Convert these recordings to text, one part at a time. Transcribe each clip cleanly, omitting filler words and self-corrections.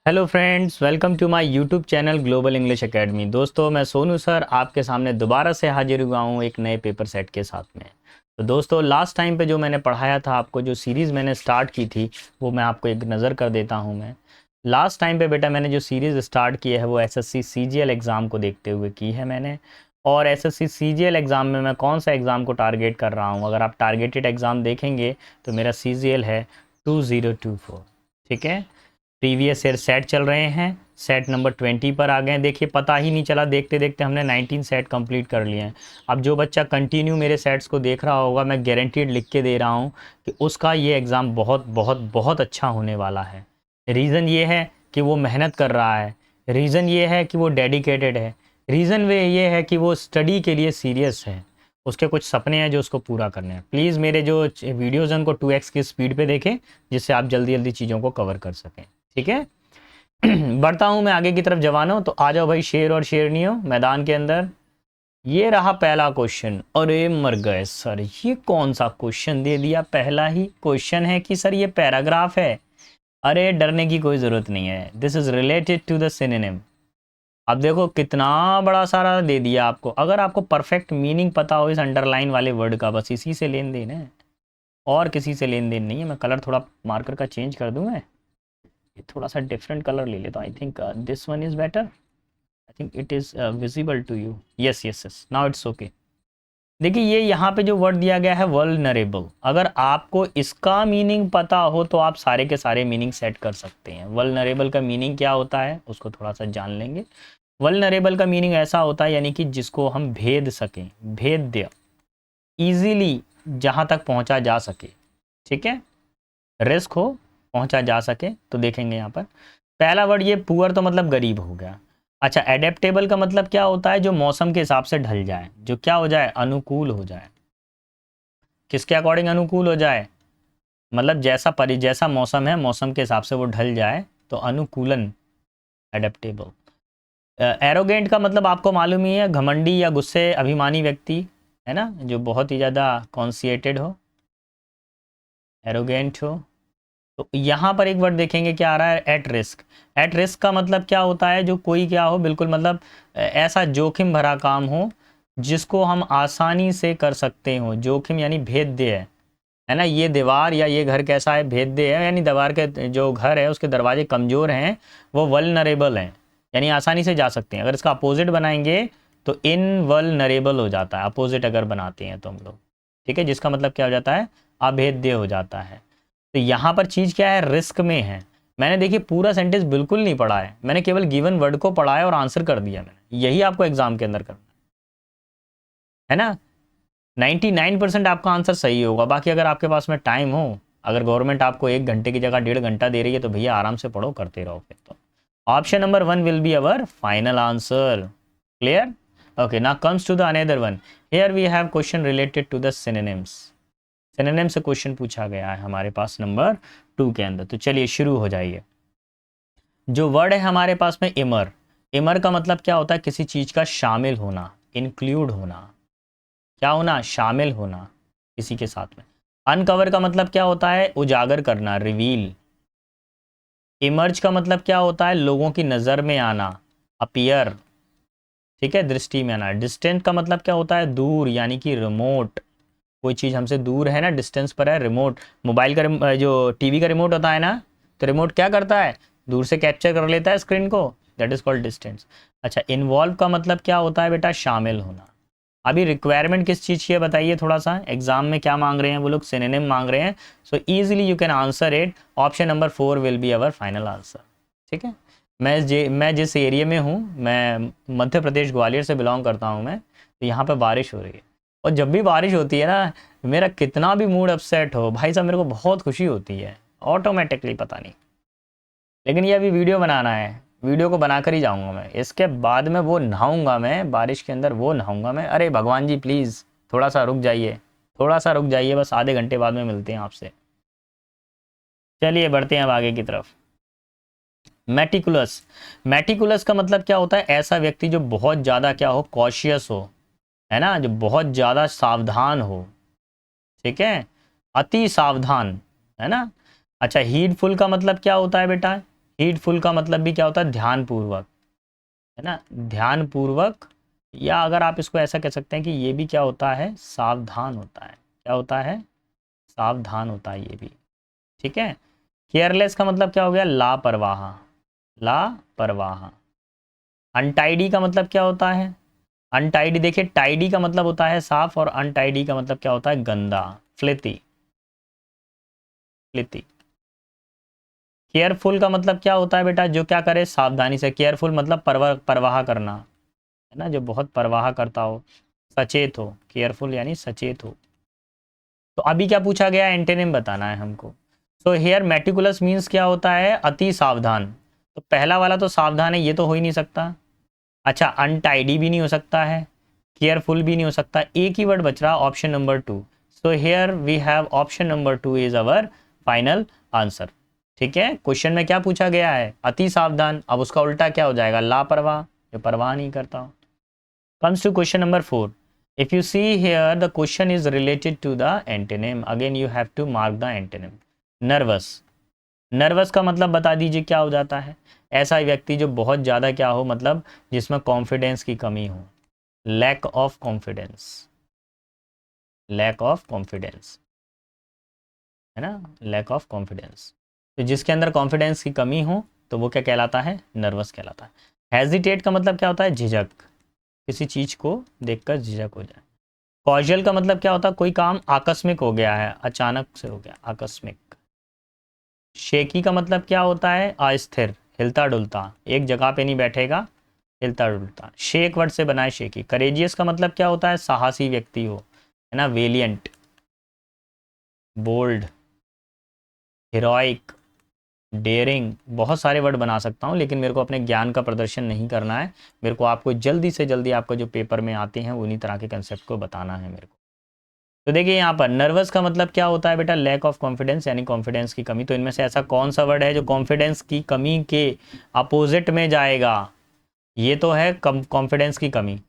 Hello friends, welcome to my YouTube channel global English academy. दोस्तों, मैं Sonu sir आपके सामने दोबारा से हाजिर हुआ हूँ एक नए पेपर सेट के साथ में। तो दोस्तों, लास्ट टाइम पे जो मैंने पढ़ाया था आपको, जो सीरीज़ मैंने स्टार्ट की थी, वो मैं आपको एक नज़र कर देता हूँ। मैं लास्ट टाइम पे बेटा मैंने जो सीरीज़ स्टार्ट की है वो एसएससी सीजीएल एग्ज़ाम को देखते हुए की है मैंने। और एसएससी सीजीएल एग्ज़ाम में मैं कौन सा एग्ज़ाम को टारगेट कर रहा हूँ, अगर आप टारगेटेड एग्ज़ाम देखेंगे तो मेरा सीजीएल है 2024। ठीक है, प्रीवियस ईयर सेट चल रहे हैं, सेट नंबर 20 पर आ गए हैं। देखिए, पता ही नहीं चला, देखते देखते हमने 19 सेट कंप्लीट कर लिए हैं। अब जो बच्चा कंटिन्यू मेरे सेट्स को देख रहा होगा, मैं गारंटीड लिख के दे रहा हूँ कि उसका ये एग्ज़ाम बहुत बहुत बहुत अच्छा होने वाला है। रीज़न ये है कि वो मेहनत कर रहा है, रीज़न ये है कि वो डेडिकेटेड है, रीज़न वे ये है कि वो स्टडी के लिए सीरियस है, उसके कुछ सपने हैं जो उसको पूरा करने हैं। प्लीज़ मेरे जो वीडियोज़ हैं उनको 2x की स्पीड पे देखें, जिससे आप जल्दी जल्दी चीज़ों को कवर कर सकें। ठीक है। बढ़ता हूं मैं आगे की तरफ जवानों। तो आ जाओ भाई शेर और शेरनियों मैदान के अंदर। ये रहा पहला क्वेश्चन। अरे मर गए सर, ये कौन सा क्वेश्चन दे दिया? पहला ही क्वेश्चन है कि सर ये पैराग्राफ है। अरे डरने की कोई ज़रूरत नहीं है, this is related to the synonym. अब देखो कितना बड़ा सारा दे दिया आपको। अगर आपको परफेक्ट मीनिंग पता हो इस अंडरलाइन वाले वर्ड का, बस इसी से लेन देन है और किसी से लेन देन नहीं है। मैं कलर थोड़ा मार्कर का चेंज कर दूं, मैं थोड़ा सा डिफरेंट कलर ले लेता हूँ। I think this one is better. I think it is visible to you. Yes yes yes, now it's okay. देखिए, ये यहाँ पे जो वर्ड दिया गया है वल्नरेबल, अगर आपको इसका मीनिंग पता हो तो आप सारे के सारे मीनिंग सेट कर सकते हैं। वल्नरेबल का मीनिंग क्या होता है उसको थोड़ा सा जान लेंगे। वल्नरेबल का मीनिंग ऐसा होता है यानी कि जिसको हम भेद सकें, भेद्य, इजीली जहाँ तक पहुँचा जा सके। ठीक है, रिस्क हो, पहुंचा जा सके। तो देखेंगे यहाँ पर पहला वर्ड ये पुअर, तो मतलब गरीब हो गया। अच्छा, एडेप्टेबल का मतलब क्या होता है? जो मौसम के हिसाब से ढल जाए, जो क्या हो जाए, अनुकूल हो जाए। किसके अकॉर्डिंग अनुकूल हो जाए? मतलब जैसा मौसम है, मौसम के हिसाब से वो ढल जाए, तो अनुकूलन, एडेप्टेबल। एरोगेंट का मतलब आपको मालूम ही है, घमंडी या गुस्से अभिमानी व्यक्ति, है ना, जो बहुत ही ज़्यादा कॉन्सिएटेड हो, एरोगेंट हो। तो यहाँ पर एक वर्ड देखेंगे क्या आ रहा है, एट रिस्क। एट रिस्क का मतलब क्या होता है? जो कोई क्या हो, बिल्कुल मतलब ऐसा जोखिम भरा काम हो जिसको हम आसानी से कर सकते हो। जोखिम यानी भेद्य है ना। ये दीवार या ये घर कैसा है? भेद्य है, यानी दीवार के जो घर है उसके दरवाजे कमज़ोर हैं, वो वल्नरेबल हैं, यानी आसानी से जा सकते हैं। अगर इसका अपोजिट बनाएंगे तो इनवल्नरेबल हो जाता है, अपोजिट अगर बनाते हैं तो हम लोग। ठीक है, जिसका मतलब क्या हो जाता है, अभेद्य हो जाता है। तो यहाँ पर चीज़ क्या है, रिस्क में है। मैंने देखिए पूरा सेंटेंस बिल्कुल नहीं पढ़ा है, मैंने केवल गिवन वर्ड को पढ़ा है और आंसर कर दिया मैंने। यही आपको एग्जाम के अंदर करना है ना। 99% आपका आंसर सही होगा। बाकी अगर आपके पास में टाइम हो, अगर गवर्नमेंट आपको 1 घंटे की जगह 1.5 घंटा दे रही है, तो भैया आराम से पढ़ो, करते रहो फिर तो। Option number 1 will be our final answer. Clear? Okay, now comes to the another one. Here we have question related to the synonyms. Synonym से क्वेश्चन पूछा गया है हमारे पास नंबर 2 के अंदर। तो चलिए शुरू हो जाइए। जो वर्ड है हमारे पास में इमर। इमर का मतलब क्या होता है? किसी चीज का शामिल होना, इंक्लूड होना। क्या होना? शामिल होना किसी के साथ में। अनकवर का मतलब क्या होता है? उजागर करना, रिवील। इमर्ज का मतलब क्या होता है? लोगों की नजर में आना, अपीयर। ठीक है, दृष्टि में आना। डिस्टेंट का मतलब क्या होता है? दूर, यानी कि रिमोट। कोई चीज़ हमसे दूर है ना, डिस्टेंस पर है। रिमोट, मोबाइल का जो टीवी का रिमोट होता है ना, तो रिमोट क्या करता है? दूर से कैप्चर कर लेता है स्क्रीन को, दैट इज कॉल्ड डिस्टेंस। अच्छा, इन्वॉल्व का मतलब क्या होता है बेटा? शामिल होना। अभी रिक्वायरमेंट किस चीज़ की है बताइए थोड़ा सा, एग्जाम में क्या मांग रहे हैं वो लोग? सिनोनिम मांग रहे हैं। So easily you can answer it. Option number 4 will be our final answer. ठीक है, मैं जिस एरिया में हूँ, मैं मध्य प्रदेश ग्वालियर से बिलोंग करता हूँ मैं। तो यहाँ पे बारिश हो रही है, और जब भी बारिश होती है ना, मेरा कितना भी मूड अपसेट हो भाई साहब, मेरे को बहुत खुशी होती है ऑटोमेटिकली, पता नहीं। लेकिन ये अभी वीडियो बनाना है, वीडियो को बनाकर ही जाऊंगा मैं। इसके बाद में वो नहाऊंगा मैं बारिश के अंदर, वो नहाऊंगा मैं। अरे भगवान जी प्लीज़ थोड़ा सा रुक जाइए, थोड़ा सा रुक जाइए, बस आधे घंटे बाद में मिलते हैं आपसे। चलिए बढ़ते हैं अब आगे की तरफ। मेटिकुलस। मेटिकुलस का मतलब क्या होता है? ऐसा व्यक्ति जो बहुत ज़्यादा क्या हो, कॉशियस हो, है ना, जो बहुत ज़्यादा सावधान हो। ठीक है, अति सावधान, है ना। अच्छा, हीडफुल का मतलब क्या होता है बेटा? हीडफुल का मतलब भी क्या होता है, ध्यानपूर्वक, है ना, ध्यानपूर्वक, या अगर आप इसको ऐसा कह सकते हैं कि ये भी क्या होता है, सावधान होता है। क्या होता है, सावधान होता है ये भी। ठीक है। केयरलेस का मतलब क्या हो गया, लापरवाह, लापरवाह। अनटाइडी का मतलब क्या होता है, अनटाइडी, देखिए टाइडी का मतलब होता है साफ, और अनटाइडी का मतलब क्या होता है, गंदा, फ्लिथी, फ्लिथी। केयरफुल का मतलब क्या होता है बेटा, जो क्या करे सावधानी से, केयरफुल मतलब परवाह करना, है ना, जो बहुत परवाह करता हो, सचेत हो, केयरफुल यानी सचेत हो। तो अभी क्या पूछा गया, एंटेनिम बताना है हमको। सो हेयर मेटिकुलस मीन्स क्या होता है, अति सावधान। तो पहला वाला तो सावधान है, ये तो हो ही नहीं सकता। अच्छा, अनटाइडी भी नहीं हो सकता है, केयरफुल भी नहीं हो सकता, एक ही वर्ड बच रहा, option number 2। So here we have option number 2 is our final answer. ठीक है, क्वेश्चन में क्या पूछा गया है, अति सावधान, अब उसका उल्टा क्या हो जाएगा, लापरवाह, जो परवाह नहीं करता हो। Comes to question number 4. If you see here, the question is related to the antonym. Again, you have to mark the antonym. Nervous. Nervous का मतलब बता दीजिए क्या हो जाता है, ऐसा व्यक्ति जो बहुत ज़्यादा क्या हो, मतलब जिसमें कॉन्फिडेंस की कमी हो, lack of confidence, lack of confidence, है ना, लैक ऑफ कॉन्फिडेंस। तो जिसके अंदर कॉन्फिडेंस की कमी हो तो वो क्या कहलाता है, नर्वस कहलाता है। हेजिटेट का मतलब क्या होता है, झिझक, किसी चीज़ को देखकर झिझक हो जाए। कॉजुअल का मतलब क्या होता है, कोई काम आकस्मिक हो गया है, अचानक से हो गया, आकस्मिक। शेकी का मतलब क्या होता है, अस्थिर, हिलता डुलता, एक जगह पे नहीं बैठेगा, हिलता डुलता, शेक वर्ड से बनाए शेकी। करेजियस का मतलब क्या होता है, साहसी व्यक्ति हो, है ना, वेलियंट, बोल्ड, हीरोइक, डेयरिंग, बहुत सारे वर्ड बना सकता हूँ, लेकिन मेरे को अपने ज्ञान का प्रदर्शन नहीं करना है, मेरे को आपको जल्दी से जल्दी आपका जो पेपर में आते हैं उन्हीं तरह के कंसेप्ट को बताना है मेरे को। तो देखिए यहाँ पर नर्वस का मतलब क्या होता है बेटा, लैक ऑफ कॉन्फिडेंस यानी कॉन्फिडेंस की कमी। तो इनमें से ऐसा कौन सा वर्ड है जो कॉन्फिडेंस की कमी के अपोजिट में जाएगा, ये तो है कॉन्फिडेंस की कमी।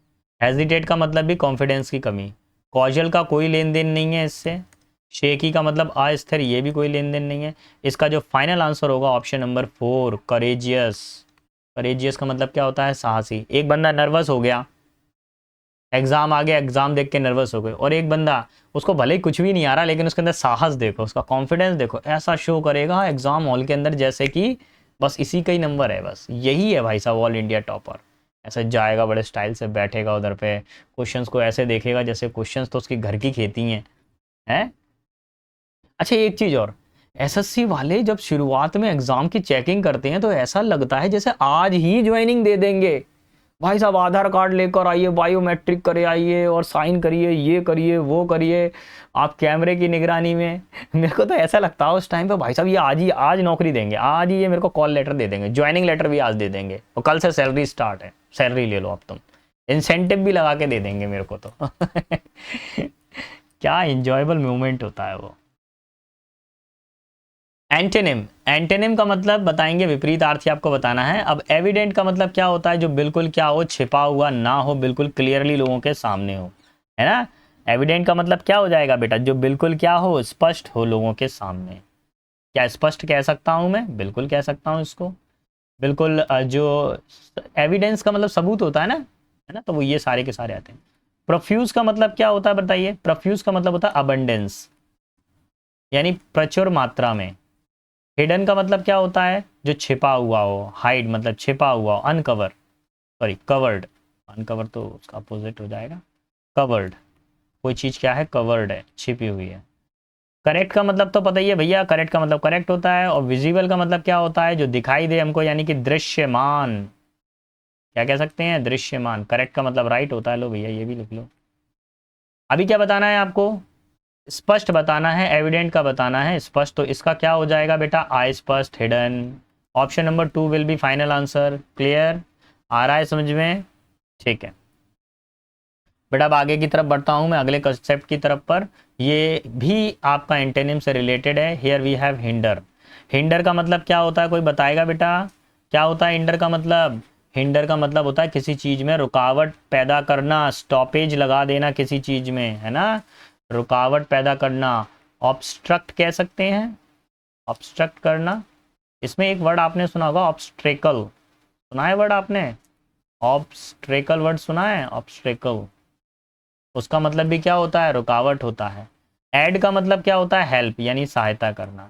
हेजिटेट का मतलब भी कॉन्फिडेंस की कमी। कॉजल का कोई लेन देन नहीं है इससे। शेकी का मतलब अस्थिर, ये भी कोई लेन देन नहीं है। इसका जो फाइनल आंसर होगा ऑप्शन नंबर 4, करेजियस। करेजियस का मतलब क्या होता है, साहसी। एक बंदा नर्वस हो गया, एग्जाम आ गया, एग्जाम देख के नर्वस हो गए, और एक बंदा उसको भले ही कुछ भी नहीं आ रहा लेकिन उसके अंदर साहस देखो, उसका कॉन्फिडेंस देखो, ऐसा शो करेगा एग्जाम हॉल के अंदर जैसे कि बस इसी का ही नंबर है, बस यही है भाई साहब ऑल इंडिया टॉपर। ऐसे जाएगा, बड़े स्टाइल से बैठेगा उधर पे, क्वेश्चंस को ऐसे देखेगा जैसे क्वेश्चंस तो उसकी घर की खेती हैं। अच्छा एक चीज़ और, एसएससी वाले जब शुरुआत में एग्जाम की चेकिंग करते हैं तो ऐसा लगता है जैसे आज ही ज्वाइनिंग दे देंगे। भाई साहब आधार कार्ड लेकर आइए, बायोमेट्रिक करे आइए, और साइन करिए, ये करिए वो करिए, आप कैमरे की निगरानी में। मेरे को तो ऐसा लगता है उस टाइम पे भाई साहब ये आज नौकरी देंगे, आज ही ये मेरे को कॉल लेटर दे देंगे, ज्वाइनिंग लेटर भी आज दे देंगे, और कल से सैलरी स्टार्ट है, सैलरी ले लो अब तुम, इंसेंटिव भी लगा के दे देंगे मेरे को तो। क्या इंजॉयबल मोमेंट होता है वो। एंटेनिम, एंटेनिम का मतलब बताएंगे, विपरीतार्थी आपको बताना है। अब एविडेंट का मतलब क्या होता है, जो बिल्कुल क्या हो, छिपा हुआ ना हो, बिल्कुल क्लियरली लोगों के सामने हो, है ना। एविडेंट का मतलब क्या हो जाएगा बेटा, जो बिल्कुल क्या हो, स्पष्ट हो लोगों के सामने। क्या स्पष्ट कह सकता हूं मैं, बिल्कुल कह सकता हूं इसको, बिल्कुल। जो एविडेंस का मतलब सबूत होता है ना, तो वो ये सारे के सारे आते हैं। प्रोफ्यूज का मतलब क्या होता है बताइए, प्रोफ्यूज का मतलब होता है अबंडेंस, यानी प्रचुर मात्रा में। हिडन का मतलब क्या होता है, जो छिपा हुआ हो, हाइड मतलब छिपा हुआ हो, अनकवर, सॉरी कवर्ड, अनकवर तो उसका अपोजिट हो जाएगा, कवर्ड। कोई चीज़ क्या है, कवर्ड है, छिपी हुई है। करेक्ट का मतलब तो पता ही है भैया, करेक्ट का मतलब करेक्ट होता है। और विजिबल का मतलब क्या होता है, जो दिखाई दे हमको, यानी कि दृश्यमान, क्या कह सकते हैं, दृश्यमान। करेक्ट का मतलब राइट होता है, लो भैया ये भी लिख लो। अभी क्या बताना है आपको, स्पष्ट बताना है, एविडेंट का बताना है स्पष्ट, तो इसका क्या हो जाएगा बेटा, अस्पष्ट, hidden. Option number 2 will be final answer. Clear, आ रहा है समझ में, ठीक है बेटा। अब आगे की तरफ बढ़ता हूं मैं, अगले कंसेप्ट की तरफ पर, ये भी आपका एंटेनिम से रिलेटेड है। Here we have hinder. Hinder का मतलब क्या होता है, कोई बताएगा बेटा, क्या होता है हिंडर का मतलब। हिंडर का मतलब होता है किसी चीज में रुकावट पैदा करना, स्टॉपेज लगा देना किसी चीज में, है ना, रुकावट पैदा करना। ऑब्स्ट्रक्ट कह सकते हैं, ऑब्स्ट्रक्ट करना, इसमें एक वर्ड आपने सुना होगा ऑब्स्ट्रेकल, सुना है वर्ड आपने? ऑब्स्ट्रेकल वर्ड सुना है? ऑब्स्ट्रेकल, उसका मतलब भी क्या होता है? रुकावट होता है। ऐड का मतलब क्या होता है? हेल्प यानी सहायता करना।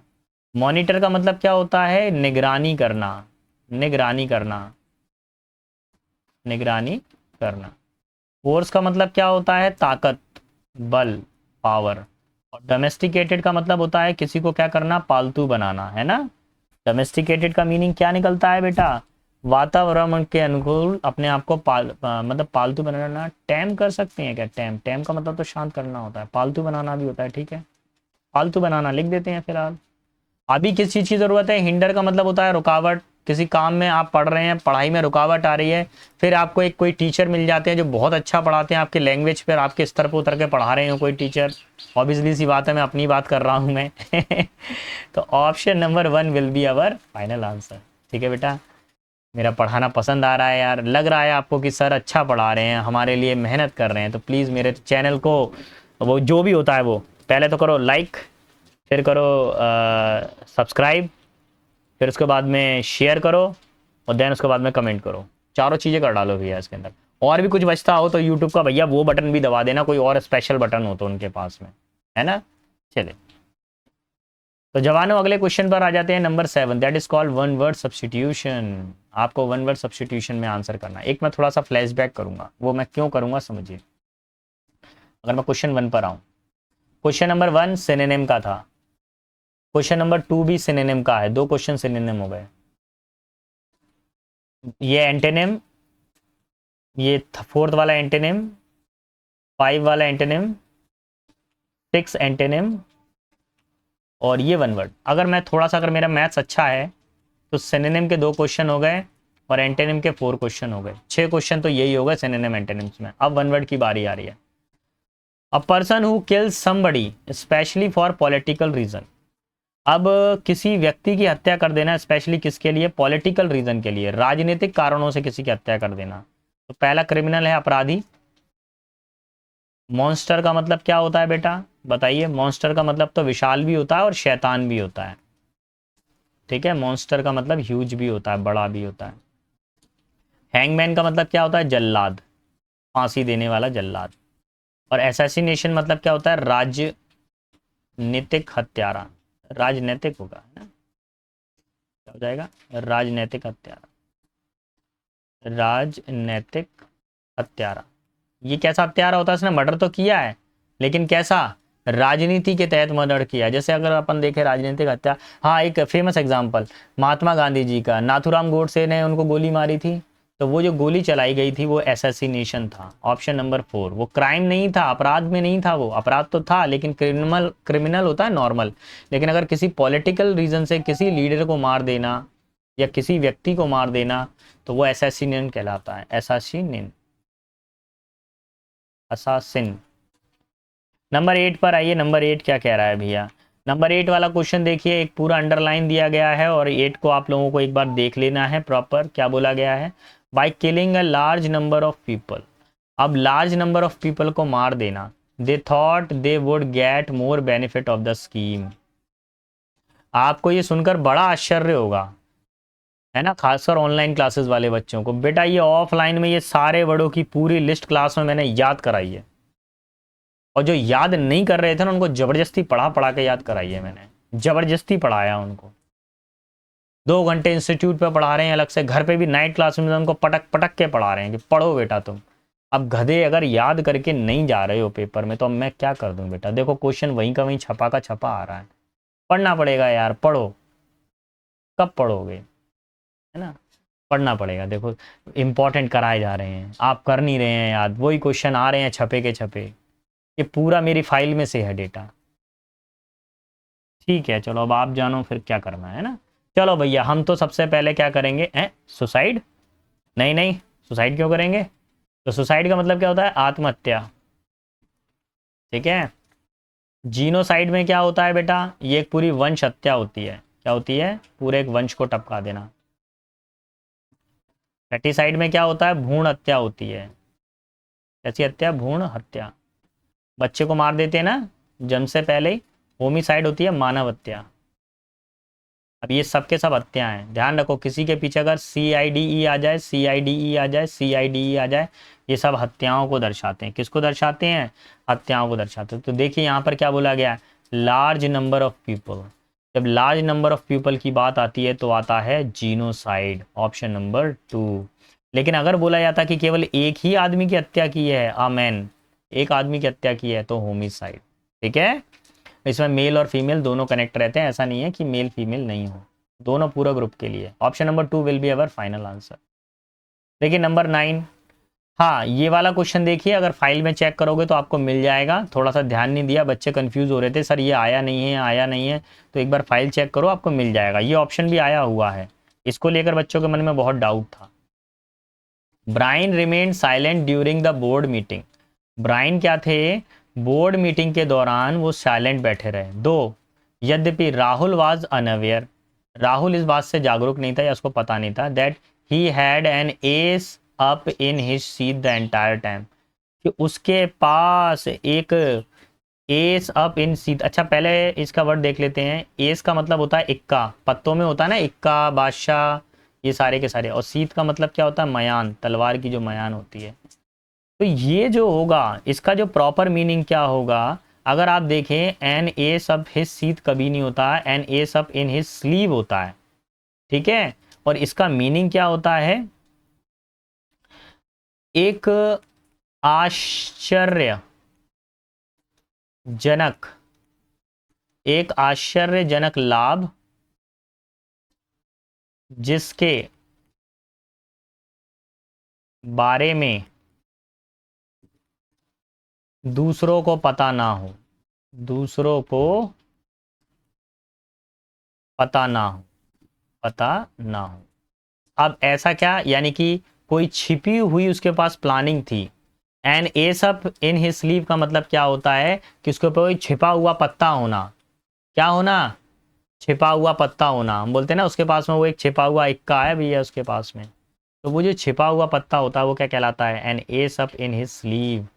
मॉनिटर का मतलब क्या होता है? निगरानी करना, निगरानी करना, निगरानी करना। फोर्स का मतलब क्या होता है? ताकत, बल, पावर। और डोमेस्टिकेटेड का मतलब होता है किसी को क्या करना? पालतू बनाना, है ना। डोमेस्टिकेटेड का मीनिंग क्या निकलता है बेटा? वातावरण के अनुकूल अपने आप को मतलब पालतू बनाना। टैम कर सकते हैं क्या? टैम, टैम का मतलब तो शांत करना होता है, पालतू बनाना भी होता है, ठीक है। फालतू बनाना लिख देते हैं फिलहाल। अभी किस चीज़ की ज़रूरत है? हिंडर का मतलब होता है रुकावट, किसी काम में आप पढ़ रहे हैं, पढ़ाई में रुकावट आ रही है, फिर आपको एक कोई टीचर मिल जाते हैं जो बहुत अच्छा पढ़ाते हैं, आपके लैंग्वेज पर आपके स्तर पर उतर के पढ़ा रहे हो कोई टीचर। ऑब्वियसली सी बात है, मैं अपनी बात कर रहा हूँ मैं तो option number 1 will be our final answer. ठीक है बेटा, मेरा पढ़ाना पसंद आ रहा है यार, लग रहा है आपको कि सर अच्छा पढ़ा रहे हैं, हमारे लिए मेहनत कर रहे हैं, तो प्लीज़ मेरे चैनल को, वो जो भी होता है वो, पहले तो करो लाइक, फिर करो सब्सक्राइब, फिर उसके बाद में शेयर करो, और देन उसके बाद में कमेंट करो। चारों चीज़ें कर डालो भैया इसके अंदर। और भी कुछ बचता हो तो यूट्यूब का भैया वो बटन भी दबा देना, कोई और स्पेशल बटन हो तो उनके पास में, है ना। चले तो जवानों, अगले क्वेश्चन पर आ जाते हैं, number 7, that is called one word substitution. आपको वन वर्ड सब्सटीट्यूशन में आंसर करना है। एक मैं थोड़ा सा फ्लैशबैक करूंगा, वो मैं क्यों करूंगा समझिए। अगर मैं क्वेश्चन 1 पर आऊं, क्वेश्चन नंबर 1 सिनोनिम का था, क्वेश्चन नंबर 2 भी सिनोनिम का है, दो क्वेश्चन सिनोनिम हो गए। ये एंटेनिम, ये फोर्थ वाला एंटेनिम, 5 वाला एंटेनिम, 6 एंटेनिम, और ये वन वर्ड। अगर मैं थोड़ा सा, अगर मेरा मैथ्स अच्छा है तो सिनोनिम के 2 क्वेश्चन हो गए और एंटेनिम के 4 क्वेश्चन हो गए, 6 क्वेश्चन तो यही हो गए सिनोनिम एंटेनिम्स में। अब वन वर्ड की बारी आ रही है। A person who kills somebody specially for political reason. अब किसी व्यक्ति की हत्या कर देना, स्पेशली किसके लिए? पॉलिटिकल रीजन के लिए, राजनीतिक कारणों से किसी की हत्या कर देना। तो पहला क्रिमिनल है, अपराधी। मॉन्स्टर का मतलब क्या होता है बेटा? बताइए। मॉन्स्टर का मतलब तो विशाल भी होता है और शैतान भी होता है, ठीक है। मॉन्स्टर का मतलब ह्यूज भी होता है, बड़ा भी होता है। हैंगमैन का मतलब क्या होता है? जल्लाद, फांसी देने वाला जल्लाद। और असैसिनेशन मतलब क्या होता है? राजनीतिक हत्यारा, राजनीतिक होगा, है ना। क्या हो जाएगा? राजनीतिक हत्यारा, राजनीतिक हत्यारा। ये कैसा हत्यारा होता है? इसने मर्डर तो किया है, लेकिन कैसा? राजनीति के तहत मर्डर किया है। जैसे अगर अपन देखें राजनीतिक हत्या, हाँ, एक फेमस एग्जांपल महात्मा गांधी जी का, नाथूराम गोडसे ने उनको गोली मारी थी, तो वो जो गोली चलाई गई थी वो असैसिनेशन था। ऑप्शन नंबर 4, वो क्राइम नहीं था, अपराध में नहीं था, वो अपराध तो था लेकिन क्रिमिनल, क्रिमिनल होता है नॉर्मल। लेकिन अगर किसी पॉलिटिकल रीजन से किसी लीडर को मार देना या किसी व्यक्ति को मार देना तो वो असैसिनेशन कहलाता है, असैसिनेशन, असासिन। नंबर 8 पर आइए, नंबर 8 क्या कह रहा है भैया? नंबर 8 वाला क्वेश्चन देखिए, एक पूरा अंडरलाइन दिया गया है और 8 को आप लोगों को एक बार देख लेना है प्रॉपर, क्या बोला गया है? By killing a large number of people. अब लार्ज नंबर ऑफ पीपल को मार देना, they thought they would get more benefit of the scheme. आपको ये सुनकर बड़ा आश्चर्य होगा, है ना, खासकर ऑनलाइन क्लासेस वाले बच्चों को। बेटा ये ऑफलाइन में ये सारे वर्डों की पूरी लिस्ट क्लास में मैंने याद कराई है, और जो याद नहीं कर रहे थे ना उनको जबरदस्ती पढ़ा पढ़ा के याद कराई है मैंने, जबरदस्ती पढ़ाया उनको। 2 घंटे इंस्टीट्यूट पे पढ़ा रहे हैं, अलग से घर पे भी नाइट क्लास में उनको पटक पटक के पढ़ा रहे हैं कि पढ़ो बेटा तुम। अब गधे अगर याद करके नहीं जा रहे हो पेपर में तो अब मैं क्या कर दूं बेटा? देखो क्वेश्चन वहीं का वहीं छपा का छपा आ रहा है, पढ़ना पड़ेगा यार, पढ़ो। कब पढ़ोगे, है ना, पढ़ना पड़ेगा। देखो इंपॉर्टेंट कराए जा रहे हैं, आप कर नहीं रहे हैं याद, वही क्वेश्चन आ रहे हैं छपे के छपे। ये पूरा मेरी फाइल में से है डेटा। ठीक है, चलो अब आप जानो फिर क्या करना है ना। चलो भैया, हम तो सबसे पहले क्या करेंगे? सुसाइड? नहीं नहीं, सुसाइड क्यों करेंगे? तो सुसाइड का मतलब क्या होता है? आत्महत्या, ठीक है। जीनोसाइड में क्या होता है बेटा? ये एक पूरी वंश हत्या होती है। क्या होती है? पूरे एक वंश को टपका देना। फेटिसाइड में क्या होता है? भ्रूण हत्या होती है। कैसी हत्या? भ्रूण हत्या। बच्चे को मार देते हैं ना जन्म से पहले ही। होमिसाइड होती है मानव हत्या। अब ये सब के सब हत्या हैं, ध्यान रखो, किसी के पीछे अगर CIDE आ जाए, CIDE आ जाए, CIDE आ जाए, ये सब हत्याओं को दर्शाते हैं। किसको दर्शाते हैं? हत्याओं को दर्शाते हैं। तो देखिए यहाँ पर क्या बोला गया, लार्ज नंबर ऑफ पीपल। जब लार्ज नंबर ऑफ पीपल की बात आती है तो आता है जीनोसाइड, ऑप्शन नंबर 2। लेकिन अगर बोला जाता कि केवल एक ही आदमी की हत्या की है, आमेन, एक आदमी की हत्या की है, तो होमिसाइड। ठीक है, इसमें मेल और फीमेल दोनों कनेक्ट रहते हैं, ऐसा नहीं है कि मेल फीमेल नहीं हो, दोनों पूरा ग्रुप के लिए। Option number 2 will be our final answer. देखिए नंबर 9, हाँ ये वाला क्वेश्चन देखिए, अगर फाइल में चेक करोगे तो आपको मिल जाएगा। थोड़ा सा ध्यान नहीं दिया, बच्चे कंफ्यूज हो रहे थे, सर ये आया नहीं है, आया नहीं है, तो एक बार फाइल चेक करो, आपको मिल जाएगा। ये ऑप्शन भी आया हुआ है, इसको लेकर बच्चों के मन में बहुत डाउट था। Brian remain silent during the board meeting. Brian क्या थे, बोर्ड मीटिंग के दौरान वो साइलेंट बैठे रहे। दो, यद्यपि राहुल वाज अनअवेयर, राहुल इस बात से जागरूक नहीं था या उसको पता नहीं था, that he had an ace up in his seat the entire time, कि उसके पास एक एस अप इन सीट। अच्छा पहले इसका वर्ड देख लेते हैं। एस का मतलब होता है इक्का, पत्तों में होता है ना इक्का, बादशाह, ये सारे के सारे। और सीत का मतलब क्या होता है, मयान, तलवार की जो मयान होती है। तो ये जो होगा, इसका जो प्रॉपर मीनिंग क्या होगा, अगर आप देखें, an ace up his seat कभी नहीं होता, an ace up in his sleeve होता है। ठीक है, और इसका मीनिंग क्या होता है, एक आश्चर्यजनक, एक आश्चर्यजनक लाभ जिसके बारे में दूसरों को पता ना हो, दूसरों को पता ना हो, पता ना हो। अब ऐसा क्या, यानी कि कोई छिपी हुई उसके पास प्लानिंग थी। And S up in his sleeve का मतलब क्या होता है कि उसके ऊपर कोई छिपा हुआ पत्ता होना। क्या होना, छिपा हुआ पत्ता होना। हम बोलते हैं ना उसके पास में वो एक छिपा हुआ इक्का है भैया उसके पास में, तो वो जो छिपा हुआ पत्ता होता है वो क्या कहलाता है, an ace up in his sleeve.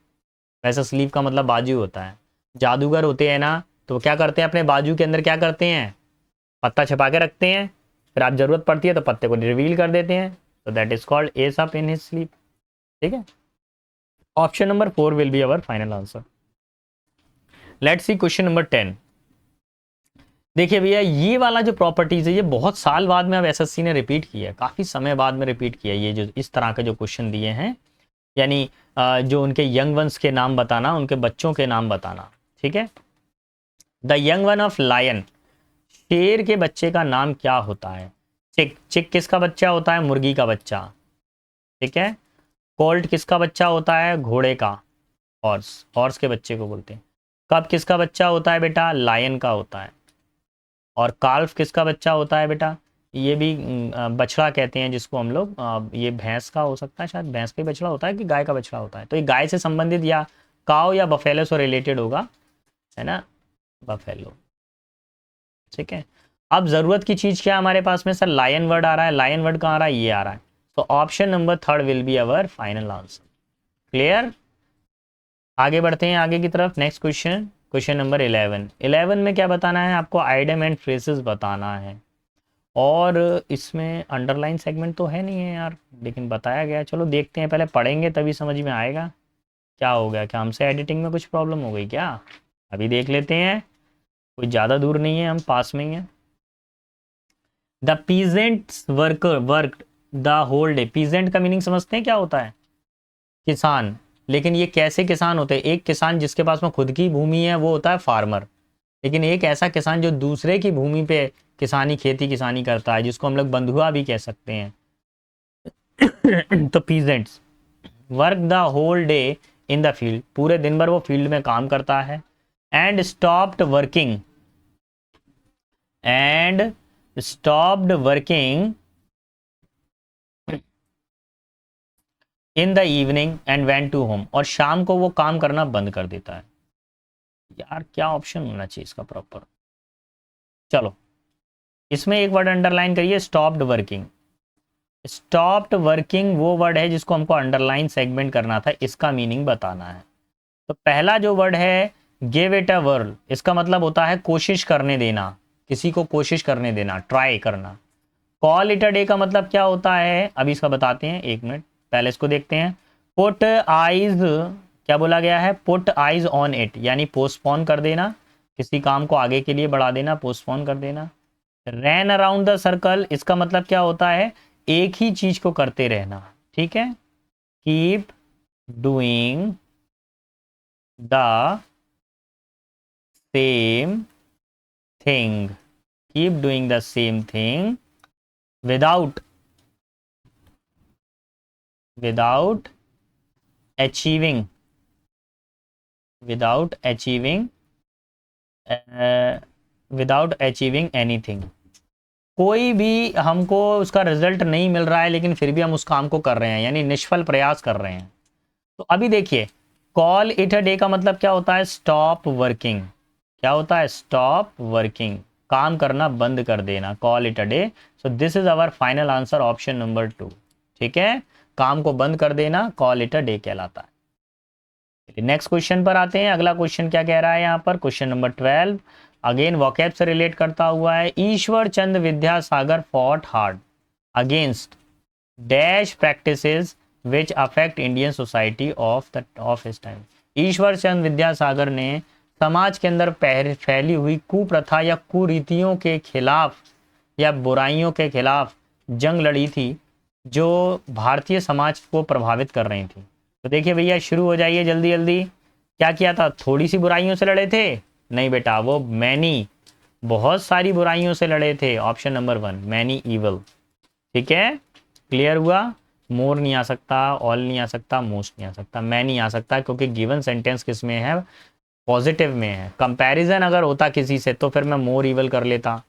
वैसे स्लीव का मतलब बाजू होता है। जादूगर होते हैं ना, तो वो क्या करते हैं, अपने बाजू के अंदर क्या करते हैं, पत्ता छिपा के रखते हैं, फिर आप जरूरत पड़ती है तो पत्ते को रिवील कर देते हैं, तो that is called S up in his sleep. ठीक है, option number 4 will be our final answer. Let's see question number 10। देखिए भैया ये वाला जो प्रॉपर्टीज है, ये बहुत साल बाद में अब एसएससी ने रिपीट किया है, काफी समय बाद में रिपीट किया है। ये जो इस तरह के जो क्वेश्चन दिए हैं, यानी जो उनके यंग वंस के नाम बताना, उनके बच्चों के नाम बताना। ठीक है, the young one of lion, शेर के बच्चे का नाम क्या होता है। चिक, चिक किसका बच्चा होता है, मुर्गी का बच्चा। ठीक है, कोल्ट किसका बच्चा होता है, घोड़े का, हॉर्स, हॉर्स के बच्चे को बोलते हैं। कब किसका बच्चा होता है बेटा, लायन का होता है। और काल्फ किसका बच्चा होता है बेटा, ये भी बछड़ा कहते हैं जिसको हम लोग, ये भैंस का हो सकता है, शायद भैंस का ही बछड़ा होता है कि गाय का बछड़ा होता है, तो ये गाय से संबंधित या काव या बफेलो से रिलेटेड होगा, है ना, बफेलो। ठीक है, अब जरूरत की चीज क्या है हमारे पास में, सर लायन वर्ड आ रहा है, लायन वर्ड कहाँ आ रहा है, ये आ रहा है, तो option number 3 will be our final answer. Clear, आगे बढ़ते हैं आगे की तरफ। Next question, question number 11। 11 में क्या बताना है आपको, आइडम एंड फ्रेजेस बताना है। और इसमें अंडरलाइन सेगमेंट तो है नहीं है यार, लेकिन बताया गया है। चलो देखते हैं, पहले पढ़ेंगे तभी समझ में आएगा। क्या हो गया, क्या हमसे एडिटिंग में कुछ प्रॉब्लम हो गई क्या, अभी देख लेते हैं, कोई ज़्यादा दूर नहीं है, हम पास में ही हैं। The peasants worker work the whole day. Peasant का मीनिंग समझते हैं क्या होता है, किसान। लेकिन ये कैसे किसान होते हैं, एक किसान जिसके पास में खुद की भूमि है वो होता है फार्मर, लेकिन एक ऐसा किसान जो दूसरे की भूमि पे किसानी, खेती किसानी करता है, जिसको हम लोग बंधुआ भी कह सकते हैं। तो peasants work the whole day in the field, पूरे दिन भर वो फील्ड में काम करता है। And stopped working, and stopped working in the evening and went to home, और शाम को वो काम करना बंद कर देता है। यार क्या ऑप्शन होना चाहिए इसका प्रॉपर, चलो इसमें एक वर्ड अंडरलाइन करिए, स्टॉप्ड वर्किंग। स्टॉप्ड वर्किंग वो वर्ड है जिसको हमको अंडरलाइन सेगमेंट करना था, इसका मीनिंग बताना है। तो पहला जो वर्ड है गिव इट अ व्हर्ल, इसका मतलब होता है कोशिश करने देना। किसी को कोशिश करने देना, ट्राई करना। कॉल इट अ डे का मतलब क्या होता है, अभी इसका बताते हैं, 1 मिनट पहले इसको देखते हैं। पुट आइज, क्या बोला गया है, पुट आइज ऑन इट, यानी पोस्टपोन कर देना, किसी काम को आगे के लिए बढ़ा देना, पोस्टपोन कर देना। रैन अराउंड द सर्कल, इसका मतलब क्या होता है, एक ही चीज को करते रहना, ठीक है। Keep doing the same thing, keep doing the same thing without achieving, without achieving anything. कोई भी हमको उसका रिजल्ट नहीं मिल रहा है लेकिन फिर भी हम उस काम को कर रहे हैं, यानी निष्फल प्रयास कर रहे हैं। तो अभी देखिए, कॉल इट अ डे का मतलब क्या होता है, स्टॉप वर्किंग। क्या होता है, स्टॉप वर्किंग, काम करना बंद कर देना, call it a day. So this is our final answer, option number 2, ठीक है। काम को बंद कर देना कॉल इट अ डे कहलाता है। नेक्स्ट क्वेश्चन पर आते हैं। अगला क्वेश्चन क्या कह रहा है यहाँ पर, क्वेश्चन नंबर 12, अगेन वोकैब से रिलेट करता हुआ है। Ishwar Chand Vidyasagar fought hard against dash practices which affect Indian society of his time. Ishwar Chand Vidyasagar ने समाज के अंदर फैली हुई कुप्रथा या कुरीतियों के खिलाफ या बुराइयों के खिलाफ जंग लड़ी थी जो भारतीय समाज को प्रभावित कर रही थी। तो देखिए भैया, शुरू हो जाइए जल्दी जल्दी। क्या किया था, थोड़ी सी बुराइयों से लड़े थे? नहीं बेटा, वो मैनी, बहुत सारी बुराइयों से लड़े थे। ऑप्शन नंबर 1, मैनी ईवल, ठीक है। क्लियर हुआ? मोर नहीं आ सकता, ऑल नहीं आ सकता, मोस्ट नहीं आ सकता, मैनी आ सकता है, क्योंकि गिवन सेंटेंस किस में है, पॉजिटिव में है। कंपैरिजन अगर होता किसी से तो फिर मैं मोर ईवल कर लेता,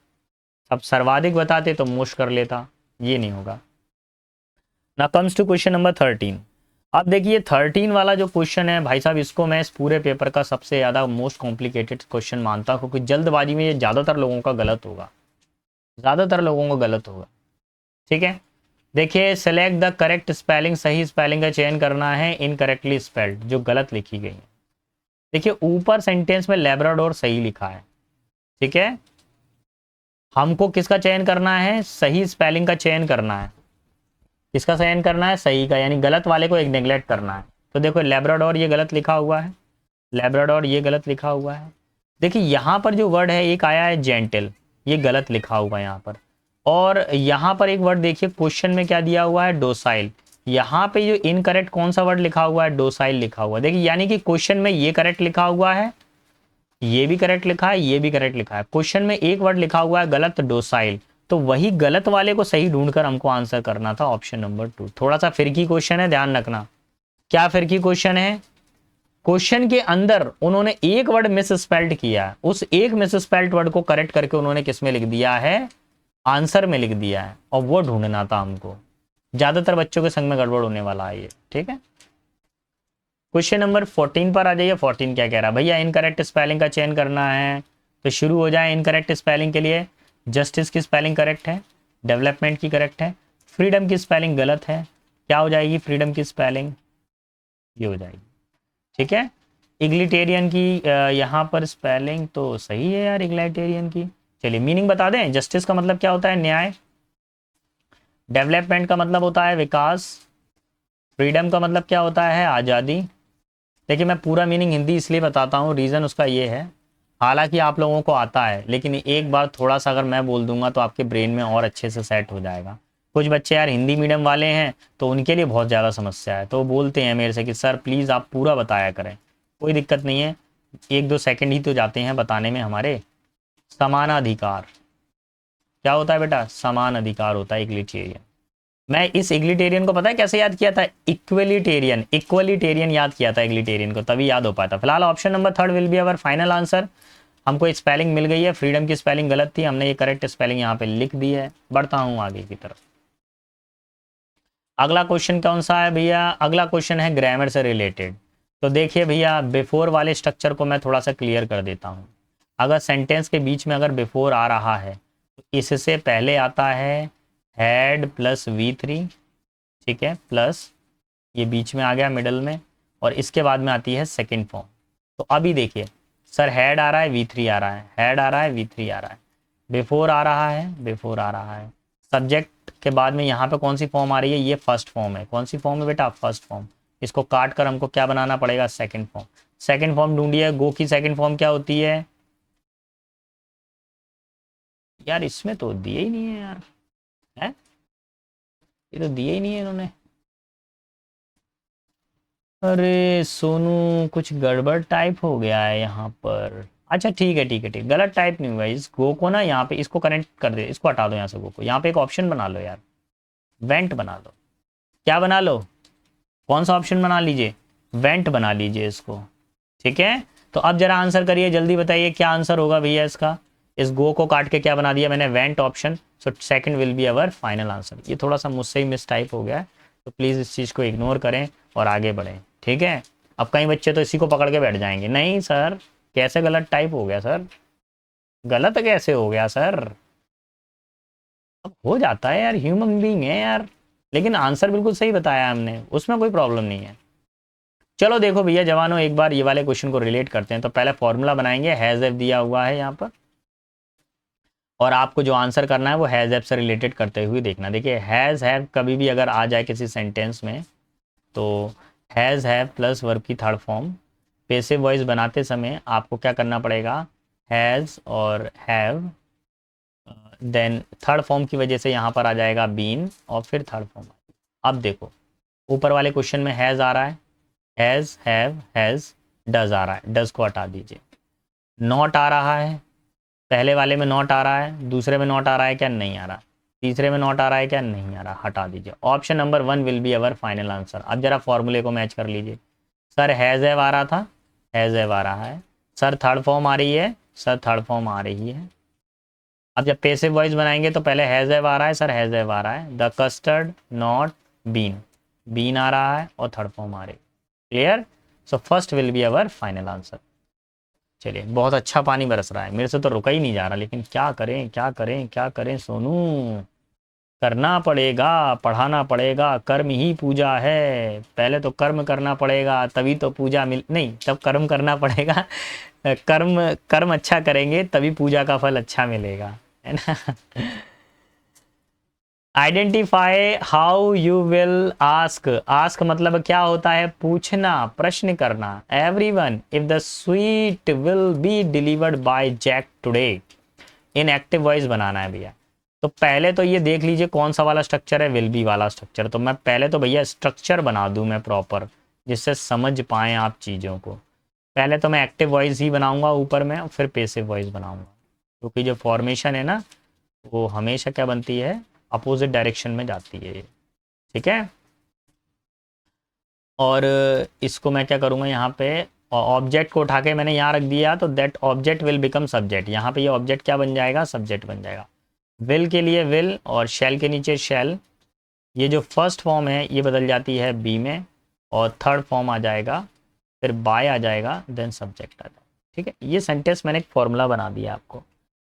अब सर्वाधिक बताते तो मोस्ट कर लेता, ये नहीं होगा। ना कम्स टू क्वेश्चन नंबर 13। अब देखिए 13 वाला जो क्वेश्चन है भाई साहब, इसको मैं इस पूरे पेपर का सबसे ज़्यादा मोस्ट कॉम्प्लिकेटेड क्वेश्चन मानता हूँ, क्योंकि जल्दबाजी में ये ज़्यादातर लोगों का गलत होगा, ज़्यादातर लोगों का गलत होगा, ठीक है। देखिए, सेलेक्ट द करेक्ट स्पेलिंग, सही स्पेलिंग का चयन करना है, इनकरेक्टली स्पेल्ड जो गलत लिखी गई है। देखिए ऊपर सेंटेंस में लैब्राडोर सही लिखा है, ठीक है। हमको किसका चयन करना है, सही स्पेलिंग का चयन करना है। किसका चयन करना है, सही का, यानी गलत वाले को एक नेग्लेक्ट करना है। तो देखो लैब्राडोर ये गलत लिखा हुआ है, लैब्राडोर ये गलत लिखा हुआ है। देखिए यहाँ पर जो वर्ड है एक आया है जेंटल, ये गलत लिखा हुआ है यहाँ पर। और यहाँ पर एक वर्ड देखिए क्वेश्चन में क्या दिया हुआ है, डोसाइल। यहाँ पे जो इनकरेक्ट कौन सा वर्ड लिखा हुआ है, डोसाइल लिखा हुआ है। देखिए यानी कि क्वेश्चन में ये करेक्ट लिखा हुआ है, ये भी करेक्ट लिखा है, ये भी करेक्ट लिखा है। क्वेश्चन में एक वर्ड लिखा हुआ है गलत, डोसाइल। तो वही गलत वाले को सही ढूंढकर हमको आंसर करना था, ऑप्शन नंबर 2। थोड़ा सा फिरकी क्वेश्चन है, ध्यान रखना। क्या फिरकी क्वेश्चन है, क्वेश्चन के अंदर उन्होंने एक वर्ड मिस स्पेल्ड किया है, उस एक मिस स्पेल्ड वर्ड को करेक्ट करके उन्होंने किस में लिख दिया है, आंसर में लिख दिया है, और वो ढूंढना था हमको। ज्यादातर बच्चों के संग में गड़बड़ होने वाला है ये, ठीक है। क्वेश्चन नंबर 14 पर आ जाइए। 14 क्या कह रहा है भैया, इनकरेक्ट स्पेलिंग का चयन करना है, तो शुरू हो जाए। इनकरेक्ट स्पेलिंग के लिए जस्टिस की स्पेलिंग करेक्ट है, डेवलपमेंट की करेक्ट है, फ्रीडम की स्पेलिंग गलत है। क्या हो जाएगी फ्रीडम की स्पेलिंग, ये हो जाएगी, ठीक है। इग्लिटेरियन की यहाँ पर स्पेलिंग तो सही है यार, इग्लिटेरियन की। चलिए मीनिंग बता दें, जस्टिस का मतलब क्या होता है, न्याय। डेवलपमेंट का मतलब होता है विकास। फ्रीडम का मतलब क्या होता है, आज़ादी। देखिए मैं पूरा मीनिंग हिंदी इसलिए बताता हूँ, रीज़न उसका ये है, हालांकि आप लोगों को आता है, लेकिन एक बार थोड़ा सा अगर मैं बोल दूंगा तो आपके ब्रेन में और अच्छे से सेट हो जाएगा। कुछ बच्चे यार हिंदी मीडियम वाले हैं तो उनके लिए बहुत ज़्यादा समस्या है, तो वो बोलते हैं मेरे से कि सर प्लीज़ आप पूरा बताया करें। कोई दिक्कत नहीं है, 1-2 सेकंड ही तो जाते हैं बताने में हमारे। समानाधिकार क्या होता है बेटा, समान अधिकार होता है इक्लिटेरियन। मैं इस इग्लिटेरियन को पता है कैसे याद किया था, इक्वलिटेरियन, इक्वलिटेरियन याद किया था इग्लिटेरियन को, तभी याद हो पाता। फिलहाल option number 3 will be our final answer. हमको स्पेलिंग मिल गई है, फ्रीडम की स्पेलिंग गलत थी, हमने ये करेक्ट स्पेलिंग यहाँ पे लिख दी है। बढ़ता हूँ आगे की तरफ। अगला क्वेश्चन कौन सा है भैया, अगला क्वेश्चन है ग्रामर से रिलेटेड। तो देखिए भैया, बिफोर वाले स्ट्रक्चर को मैं थोड़ा सा क्लियर कर देता हूँ। अगर सेंटेंस के बीच में अगर बिफोर आ रहा है तो इससे पहले आता है हैड प्लस V3, ठीक है, प्लस ये बीच में आ गया मिडल में, और इसके बाद में आती है सेकंड फॉर्म। तो अभी देखिए सर, हैड आ रहा है V3 आ रहा है, हैड आ रहा है V3 आ रहा है। बिफोर आ रहा है, बिफोर आ रहा है। सब्जेक्ट के बाद में यहाँ पे कौन सी फॉर्म आ रही है, ये फर्स्ट फॉर्म है। कौन सी फॉर्म है बेटा, फर्स्ट फॉर्म। इसको काट कर हमको क्या बनाना पड़ेगा, सेकंड फॉर्म। सेकंड फॉर्म ढूंढिए, गो की सेकंड फॉर्म क्या होती है यार, इसमें तो दिए ही नहीं है यार, है ये तो दिए ही नहीं है इन्होंने। अरे सोनू, कुछ गड़बड़ टाइप हो गया है यहाँ पर। अच्छा ठीक है ठीक है ठीक, गलत टाइप नहीं हुआ। इस गो को ना यहाँ पे इसको कनेक्ट कर दे, इसको हटा दो यहाँ से, गो को। यहाँ पे एक ऑप्शन बना लो यार, वेंट बना लो। क्या बना लो, कौन सा ऑप्शन बना लीजिए, वेंट बना लीजिए इसको। ठीक है, तो अब जरा आंसर करिए, जल्दी बताइए क्या आंसर होगा भैया इसका। इस गो को काट के क्या बना दिया मैंने, went option. So second will be our final answer. ये थोड़ा सा मुझसे ही मिस टाइप हो गया है, तो प्लीज़ इस चीज़ को इग्नोर करें और आगे बढ़ें। ठीक है, अब कई बच्चे तो इसी को पकड़ के बैठ जाएंगे, नहीं सर कैसे गलत टाइप हो गया सर, गलत कैसे हो गया सर। अब हो जाता है यार, ह्यूमन बीइंग है यार, लेकिन आंसर बिल्कुल सही बताया हमने, उसमें कोई प्रॉब्लम नहीं है। चलो देखो भैया जवानों, एक बार ये वाले क्वेश्चन को रिलेट करते हैं। तो पहले फॉर्मूला बनाएंगे, हैज़ एफ दिया हुआ है यहाँ पर, और आपको जो आंसर करना है वो हैज़ एफ से रिलेटेड करते हुए देखना। देखिए हैज़ हैव कभी भी अगर आ जाए किसी सेंटेंस में, तो हैज़ हैव प्लस वर्ब की थर्ड फॉर्म, पैसिव वॉइस बनाते समय आपको क्या करना पड़ेगा, हैज़ और हैव, देन थर्ड फॉर्म की वजह से यहाँ पर आ जाएगा बीन, और फिर थर्ड फॉर्म। अब देखो ऊपर वाले क्वेश्चन में हैज़ आ रहा है, हैज़ हैव हैज़, डज आ रहा है, डज को हटा दीजिए। नॉट आ रहा है, पहले वाले में नॉट आ रहा है, दूसरे में नॉट आ रहा है क्या, नहीं आ रहा, तीसरे में नॉट आ रहा है क्या, नहीं आ रहा, हटा दीजिए। Option number one will be our final answer. अब जरा फॉर्मूले को मैच कर लीजिए। सर हैज़ हैव आ रहा था, हैज़ हैव आ रहा है। सर थर्ड फॉर्म आ रही है, सर थर्ड फॉर्म आ रही है। अब जब पैसिव वॉइस बनाएंगे तो पहले हैज़ हैव आ रहा है, सर हैज़ हैव आ रहा है। The custard not been, been आ रहा है और थर्ड फॉर्म आ रही है। Clear, so first will be our final answer. चलिए बहुत अच्छा पानी बरस रहा है, मेरे से तो रुका ही नहीं जा रहा, लेकिन क्या करें क्या करें क्या करें सोनू, करना पड़ेगा, पढ़ाना पड़ेगा, कर्म ही पूजा है। पहले तो कर्म करना पड़ेगा तभी तो पूजा मिल, नहीं तब कर्म करना पड़ेगा। कर्म कर्म अच्छा करेंगे तभी पूजा का फल अच्छा मिलेगा, है ना। Identify how you will ask, ask मतलब क्या होता है, पूछना, प्रश्न करना। Everyone if the sweet will be delivered by Jack today, in active voice बनाना है भैया। तो पहले तो ये देख लीजिए कौन सा वाला स्ट्रक्चर है, विल बी वाला स्ट्रक्चर। तो मैं पहले तो भैया स्ट्रक्चर बना दूं मैं प्रॉपर, जिससे समझ पाएँ आप चीज़ों को। पहले तो मैं एक्टिव वॉइस ही बनाऊंगा ऊपर में, और फिर पैसिव वॉइस बनाऊंगा, क्योंकि जो फॉर्मेशन है ना वो हमेशा क्या बनती है, अपोजिट डायरेक्शन में जाती है ये। ठीक है, और इसको मैं क्या करूँगा यहाँ पे, ऑब्जेक्ट को उठा के मैंने यहाँ रख दिया, तो that object will become subject. यहाँ पे ये ऑब्जेक्ट क्या बन जाएगा, सब्जेक्ट बन जाएगा। विल के लिए विल, और शैल के नीचे शैल। ये जो फर्स्ट फॉर्म है ये बदल जाती है बी में, और थर्ड फॉर्म आ जाएगा, फिर बाय आ जाएगा, देन सब्जेक्ट आ जाएगा। ठीक है, ये सेंटेंस मैंने एक फॉर्मूला बना दिया आपको।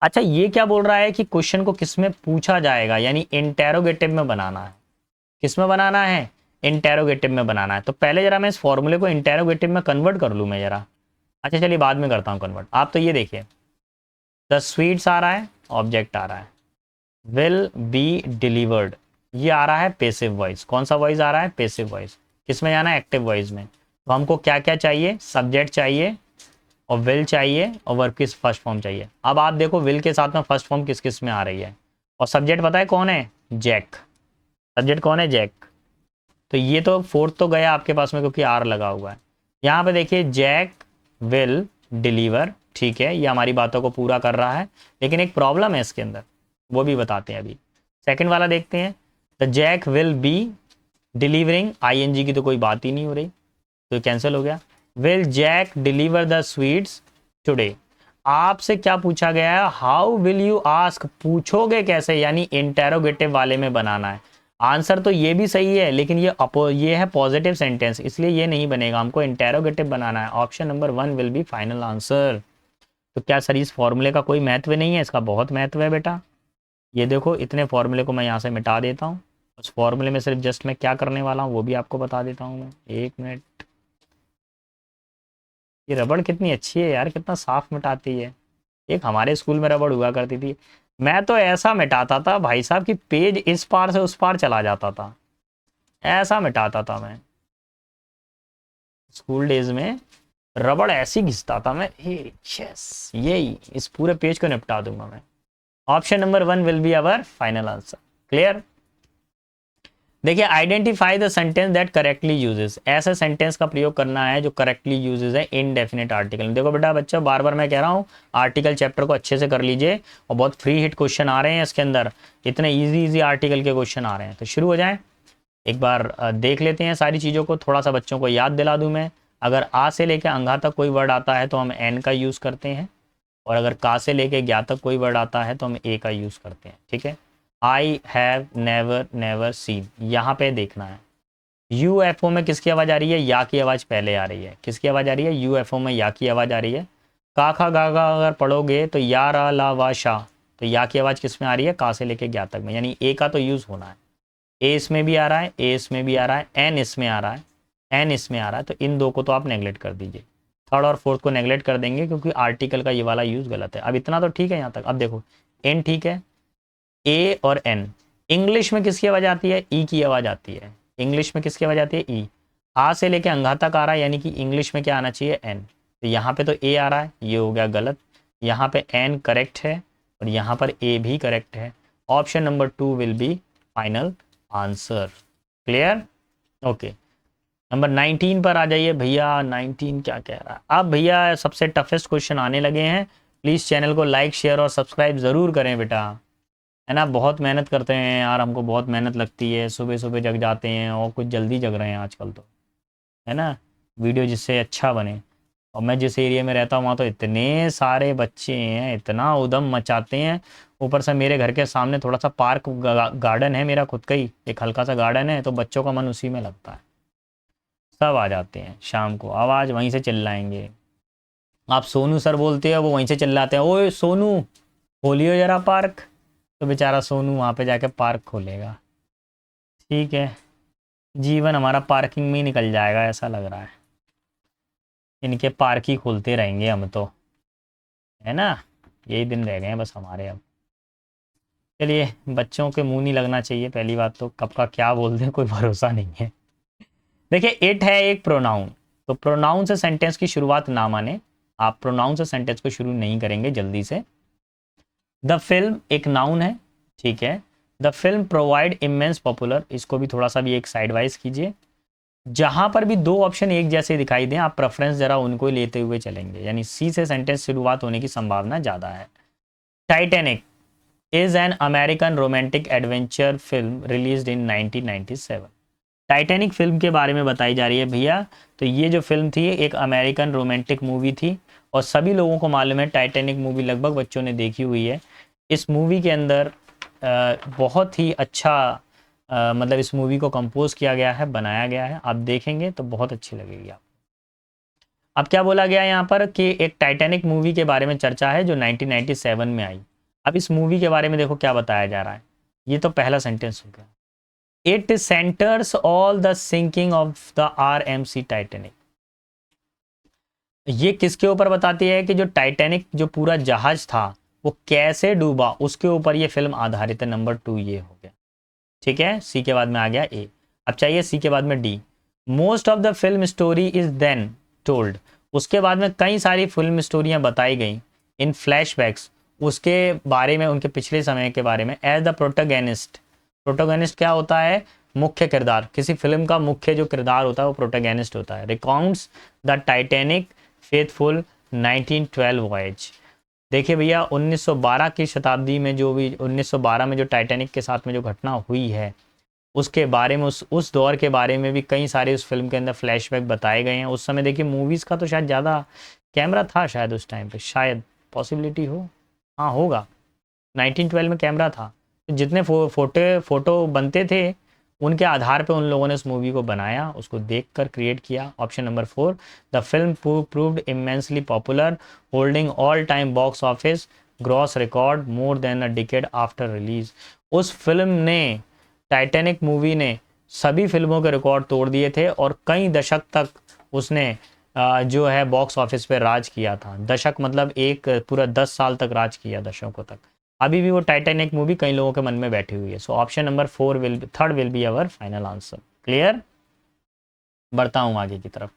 अच्छा ये क्या बोल रहा है कि क्वेश्चन को किस में पूछा जाएगा, यानी इंटेरोगेटिव में बनाना है। किस में बनाना है, इंटेरोगेटिव में बनाना है। तो पहले जरा मैं इस फॉर्मूले को इंटेरोगेटिव में कन्वर्ट कर लूँ मैं जरा। अच्छा चलिए बाद में करता हूँ कन्वर्ट। आप तो ये देखिए, द स्वीट्स आ रहा है, ऑब्जेक्ट आ रहा है, विल बी डिलीवर्ड ये आ रहा है पैसिव वॉइस। कौन सा वॉइस आ रहा है, पैसिव वॉइस। किस में जाना है, एक्टिव वॉइस में। तो हमको क्या क्या चाहिए, सब्जेक्ट चाहिए, और विल चाहिए, और वर्ब की फर्स्ट फॉर्म चाहिए। अब आप देखो विल के साथ में फर्स्ट फॉर्म किस किस में आ रही है, और सब्जेक्ट पता है कौन है, जैक। सब्जेक्ट कौन है, जैक। तो ये तो फोर्थ तो गया आपके पास में क्योंकि आर लगा हुआ है। यहाँ पे देखिए जैक विल डिलीवर, ठीक है ये हमारी बातों को पूरा कर रहा है, लेकिन एक प्रॉब्लम है इसके अंदर, वो भी बताते हैं अभी। सेकंड वाला देखते हैं, the Jack will be delivering, ING की तो कोई बात ही नहीं हो रही, तो कैंसिल हो गया। Will Jack deliver the sweets today. आपसे क्या पूछा गया है, हाउ विल यू आस्क, पूछोगे कैसे, यानी इंटेरोगेटिव वाले में बनाना है। आंसर तो ये भी सही है, लेकिन ये है पॉजिटिव सेंटेंस, इसलिए ये नहीं बनेगा, हमको इंटेरोगेटिव बनाना है। Option number one will be final answer. तो क्या सर इस फॉर्मूले का कोई महत्व नहीं है, इसका बहुत महत्व है बेटा। ये देखो इतने फॉर्मूले को मैं यहाँ से मिटा देता हूँ, उस फॉर्मूले में सिर्फ जस्ट मैं क्या करने वाला हूँ वो भी आपको बता देता हूँ मैं, एक मिनट। ये रबड़ कितनी अच्छी है यार, कितना साफ मिटाती है। एक हमारे स्कूल में रबड़ हुआ करती थी, मैं तो ऐसा मिटाता था भाई साहब कि पेज इस पार से उस पार चला जाता था, ऐसा मिटाता था मैं स्कूल डेज में। रबड़ ऐसी घिसता था मैं, यस यही इस पूरे पेज को निपटा दूंगा मैं। Option number 1 will be our final answer. Clear. देखिए, identify the sentence that correctly uses, ऐसे सेंटेंस का प्रयोग करना है जो करेक्टली यूजेस है इनडेफिनेट आर्टिकल। देखो बेटा बच्चा, बार बार मैं कह रहा हूँ आर्टिकल चैप्टर को अच्छे से कर लीजिए, और बहुत फ्री हिट क्वेश्चन आ रहे हैं इसके अंदर, इतने इजी इजी आर्टिकल के क्वेश्चन आ रहे हैं। तो शुरू हो जाए, एक बार देख लेते हैं सारी चीज़ों को, थोड़ा सा बच्चों को याद दिला दूँ मैं। अगर आ से लेकर अंगा तक कोई वर्ड आता है तो हम एन का यूज़ करते हैं, और अगर का से लेके ज्ञा तक कोई वर्ड आता है तो हम ए का यूज़ करते हैं। ठीक है, I have never never seen, यहाँ पे देखना है। यूएफओ में किसकी आवाज़ आ रही है? या की आवाज़ पहले आ रही है। किसकी आवाज़ आ रही है? यूएफओ में या की आवाज़ आ रही है। का खा गा गा अगर पढ़ोगे तो या रा ला वा शा, तो या की आवाज़ किस में आ रही है? का से लेके ज्ञा तक में, यानी ए का तो यूज़ होना है। ए इसमें भी आ रहा है, ए इसमें भी आ रहा है, एन इसमें आ रहा है, एन इसमें आ रहा है, तो इन दो को तो आप नेगलेक्ट कर दीजिए, थर्ड और फोर्थ को नेगलेक्ट कर देंगे क्योंकि आर्टिकल का ये वाला यूज़ गलत है। अब इतना तो ठीक है यहाँ तक। अब देखो, एन ठीक है, ए और एन। इंग्लिश में किसकी आवाज़ आती है? ई की आवाज़ आती है। इंग्लिश में किसकी आवाज़ आती है? ई। आ से लेके अंगा तक आ रहा है, यानी कि इंग्लिश में क्या आना चाहिए? एन। तो यहाँ पे तो ए आ रहा है, ये हो गया गलत। यहाँ पे एन करेक्ट है और यहाँ पर ए भी करेक्ट है। Option number 2 will be final answer. Clear? Okay, number 19 पर आ जाइए भैया। 19 क्या कह रहा है? अब भैया सबसे टफेस्ट क्वेश्चन आने लगे हैं। प्लीज़ चैनल को लाइक शेयर और सब्सक्राइब ज़रूर करें बेटा, है ना। बहुत मेहनत करते हैं यार, हमको बहुत मेहनत लगती है, सुबह सुबह जग जाते हैं और कुछ जल्दी जग रहे हैं आजकल तो, है ना, वीडियो जिससे अच्छा बने। और मैं जिस एरिया में रहता हूँ वहाँ तो इतने सारे बच्चे हैं, इतना उदम मचाते हैं। ऊपर से मेरे घर के सामने थोड़ा सा पार्क गार्डन है मेरा खुद का ही, एक हल्का सा गार्डन है, तो बच्चों का मन उसी में लगता है। सब आ जाते हैं शाम को, आवाज़ वहीं से चिल्लाएंगे। आप सोनू सर बोलते हो, वो वहीं से चिल्लाते हैं, ओए सोनू खोलियो जरा पार्क। तो बेचारा सोनू वहाँ पे जाके पार्क खोलेगा। ठीक है, जीवन हमारा पार्किंग में ही निकल जाएगा ऐसा लग रहा है। इनके पार्क ही खोलते रहेंगे हम तो, है ना। यही दिन रह गए हैं बस हमारे अब। चलिए, बच्चों के मुंह नहीं लगना चाहिए पहली बात तो, कब का क्या बोल दें कोई भरोसा नहीं है। देखिए, इट है एक प्रोनाउन, तो प्रोनाउन से सेंटेंस की शुरुआत ना माने, आप प्रोनाउन से सेंटेंस को शुरू नहीं करेंगे जल्दी से। द फिल्म एक नाउन है, ठीक है। The film provide immense popular, इसको भी थोड़ा सा भी एक साइड वाइज कीजिए। जहां पर भी दो ऑप्शन एक जैसे दिखाई दें, आप प्रेफरेंस जरा उनको ही लेते हुए चलेंगे, यानी सी से सेंटेंस शुरुआत होने की संभावना ज़्यादा है। Titanic is an American romantic adventure film released in 1997। Titanic film के बारे में बताई जा रही है भैया। तो ये जो फिल्म थी एक अमेरिकन रोमांटिक मूवी थी, और सभी लोगों को मालूम है टाइटैनिक मूवी लगभग बच्चों ने देखी हुई है। इस मूवी के अंदर बहुत ही अच्छा मतलब इस मूवी को कंपोज किया गया है, बनाया गया है, आप देखेंगे तो बहुत अच्छी लगेगी आप। अब क्या बोला गया है यहाँ पर कि एक टाइटैनिक मूवी के बारे में चर्चा है जो 1997 में आई। अब इस मूवी के बारे में देखो क्या बताया जा रहा है, ये तो पहला सेंटेंस हो गया। It centres all the sinking of the RMC Titanic. ये किसके ऊपर बताती है कि जो टाइटैनिक जो पूरा जहाज था वो कैसे डूबा, उसके ऊपर ये फिल्म आधारित है। नंबर 2 ये हो गया, ठीक है। सी के बाद में आ गया ए, अब चाहिए सी के बाद में D. Most of the film story is then told, उसके बाद में कई सारी फिल्म स्टोरियां बताई गई इन फ्लैशबैक्स, उसके बारे में, उनके पिछले समय के बारे में। एज द प्रोटोगेनिस्ट, प्रोटोगेनिस्ट क्या होता है? मुख्य किरदार। किसी फिल्म का मुख्य जो किरदार होता है वो प्रोटोगेनिस्ट होता है। Recounts the Titanic faithful 1912 voyage. देखिए भैया, 1912 की शताब्दी में जो भी 1912 में जो टाइटैनिक के साथ में जो घटना हुई है उसके बारे में, उस दौर के बारे में भी कई सारे उस फिल्म के अंदर फ्लैशबैक बताए गए हैं। उस समय देखिए मूवीज़ का तो शायद ज़्यादा कैमरा था शायद उस टाइम पे, शायद पॉसिबिलिटी हो, हाँ होगा, 1912 में कैमरा था। तो जितने फोटो बनते थे उनके आधार पे उन लोगों ने उस मूवी को बनाया, उसको देखकर क्रिएट किया। Option number 4, the film proved immensely popular, holding all time box office gross record more than a decade after release. उस फिल्म ने, टाइटैनिक मूवी ने सभी फिल्मों के रिकॉर्ड तोड़ दिए थे और कई दशक तक उसने जो है बॉक्स ऑफिस पे राज किया था। दशक मतलब एक पूरा 10 साल तक राज किया, दशकों तक। अभी भी वो टाइटैनिक मूवी कई लोगों के मन में बैठी हुई है। So option number 4 third will be our final answer. Clear? बढ़ता हूँ आगे की तरफ।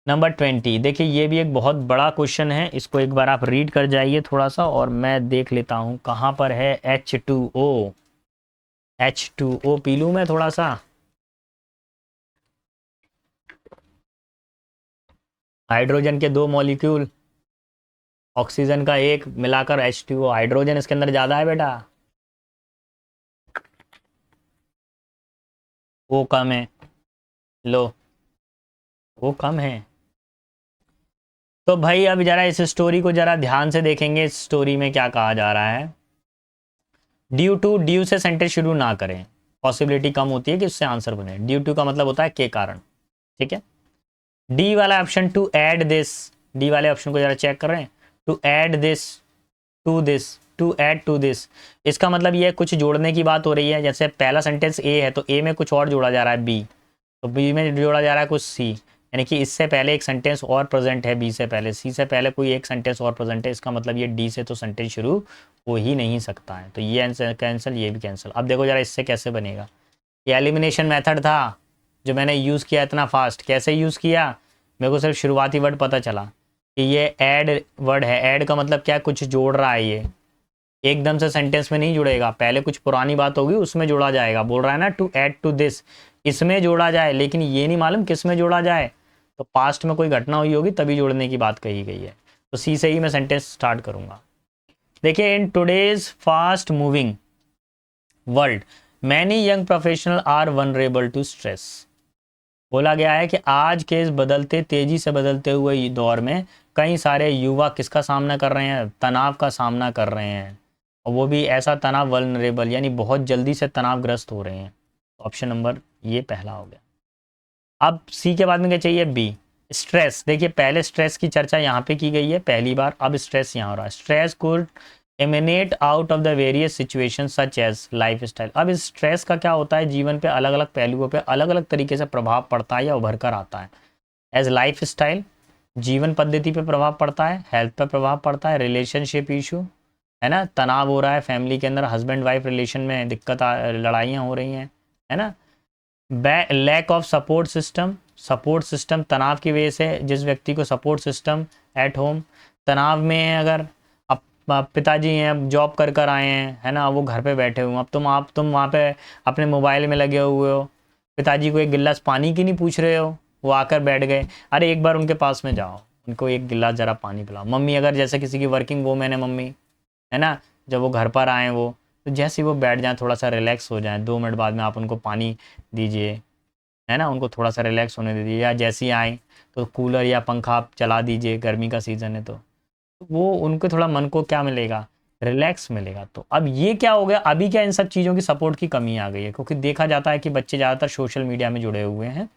नंबर 20, देखिए ये भी एक बहुत बड़ा क्वेश्चन है, इसको एक बार आप रीड कर जाइए थोड़ा सा, और मैं देख लेता हूँ कहाँ पर है H2O। H2O पी लूँ मैं थोड़ा सा। हाइड्रोजन के 2 मॉलिक्यूल, ऑक्सीजन का एक, मिलाकर H2O। हाइड्रोजन इसके अंदर ज़्यादा है बेटा, वो कम है। लो, वो कम है। तो भाई अब जरा इस स्टोरी को जरा ध्यान से देखेंगे। इस स्टोरी में क्या कहा जा रहा है। ड्यू टू, ड्यू से सेंटेंस शुरू ना करें, पॉसिबिलिटी कम होती है कि उससे आंसर बने। ड्यू टू का मतलब होता है के कारण, ठीक है। डी वाला option, to add this, D वाले ऑप्शन को जरा चेक कर रहे हैं। To add this to this, to add to this, इसका मतलब ये कुछ जोड़ने की बात हो रही है। जैसे पहला सेंटेंस ए है तो ए में कुछ और जोड़ा जा रहा है बी, तो बी में जोड़ा जा रहा है कुछ सी, यानी कि इससे पहले एक सेंटेंस और प्रेजेंट है बी से पहले, सी से पहले कोई एक सेंटेंस और प्रेजेंट है। इसका मतलब ये डी से तो सेंटेंस शुरू हो ही नहीं सकता है। तो ये आंसर कैंसिल, ये भी कैंसिल। अब देखो जरा इससे कैसे बनेगा। ये एलिमिनेशन मेथड था जो मैंने यूज़ किया इतना फास्ट। कैसे यूज़ किया, मेरे को सिर्फ शुरुआती वर्ड पता चला कि ये ऐड वर्ड है। ऐड का मतलब क्या, कुछ जोड़ रहा है। ये एकदम से सेंटेंस में नहीं जुड़ेगा, पहले कुछ पुरानी बात होगी उसमें जोड़ा जाएगा। बोल रहा है ना टू ऐड टू दिस, इसमें जोड़ा जाए, लेकिन ये नहीं मालूम किस में जोड़ा जाए। तो पास्ट में कोई घटना हुई होगी तभी जोड़ने की बात कही गई है। तो सी से ही मैं सेंटेंस स्टार्ट करूंगा। देखिए, in today's fast moving world many young professional are vulnerable to stress. बोला गया है कि आज के इस बदलते, तेजी से बदलते हुए दौर में कई सारे युवा किसका सामना कर रहे हैं, तनाव का सामना कर रहे हैं। और वो भी ऐसा तनाव, वल्नरेबल, यानी बहुत जल्दी से तनावग्रस्त हो रहे हैं। ऑप्शन नंबर ये पहला हो गया। अब सी के बाद में क्या चाहिए, बी स्ट्रेस। देखिए पहले स्ट्रेस की चर्चा यहाँ पे की गई है पहली बार, अब स्ट्रेस यहाँ हो रहा है। Stress could emanate out of the various situation such as lifestyle. अब इस स्ट्रेस का क्या होता है, जीवन पे अलग अलग पहलुओं पे अलग अलग तरीके से प्रभाव पड़ता है या उभर कर आता है। एज लाइफ स्टाइल, जीवन पद्धति पे प्रभाव पड़ता है, हेल्थ पे प्रभाव पड़ता है, रिलेशनशिप इशू है ना, तनाव हो रहा है फैमिली के अंदर, हस्बैंड वाइफ रिलेशन में दिक्कत, लड़ाइयाँ हो रही हैं, है ना। Lack of support system, support system तनाव की वजह से, जिस व्यक्ति को सपोर्ट सिस्टम एट होम, तनाव में है अगर, अब पिताजी हैं, अब जॉब कर कर आए हैं, है ना, वो घर पे बैठे हुए, अब तुम वहाँ पे अपने मोबाइल में लगे हुए हो, पिताजी को एक गिलास पानी की नहीं पूछ रहे हो, वो आकर बैठ गए। अरे एक बार उनके पास में जाओ, उनको एक गिलास ज़रा पानी पिलाओ। मम्मी अगर जैसे किसी की वर्किंग वोमेन है मम्मी, है ना, जब वो घर पर आए वो, तो जैसे ही वो बैठ जाएँ, थोड़ा सा रिलैक्स हो जाए, 2 मिनट बाद में आप उनको पानी दीजिए, है ना, उनको थोड़ा सा रिलैक्स होने दीजिए। या जैसे ही आए तो कूलर या पंखा आप चला दीजिए, गर्मी का सीज़न है तो वो उनको थोड़ा मन को क्या मिलेगा, रिलैक्स मिलेगा। तो अब ये क्या हो गया, अभी क्या इन सब चीज़ों की सपोर्ट की कमी आ गई है, क्योंकि देखा जाता है कि बच्चे ज़्यादातर सोशल मीडिया में जुड़े हुए हैं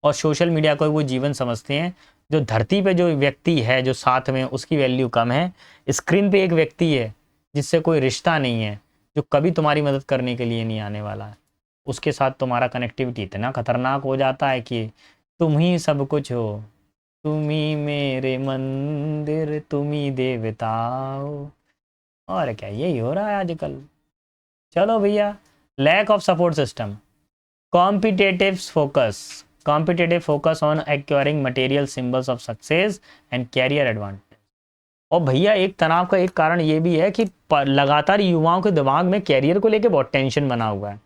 और सोशल मीडिया को वो जीवन समझते हैं। जो धरती पे जो व्यक्ति है जो साथ में, उसकी वैल्यू कम है। स्क्रीन पे एक व्यक्ति है जिससे कोई रिश्ता नहीं है, जो कभी तुम्हारी मदद करने के लिए नहीं आने वाला है, उसके साथ तुम्हारा कनेक्टिविटी इतना खतरनाक हो जाता है कि तुम ही सब कुछ हो, तुम ही मेरे मंदिर, तुम ही देवता हो। और क्या, यही हो रहा है आजकल। चलो भैया, lack of support system, competitive focus, competitive focus on acquiring material symbols of success and career advantage. और भैया एक तनाव का एक कारण ये भी है कि लगातार युवाओं के दिमाग में कैरियर को लेके बहुत टेंशन बना हुआ है।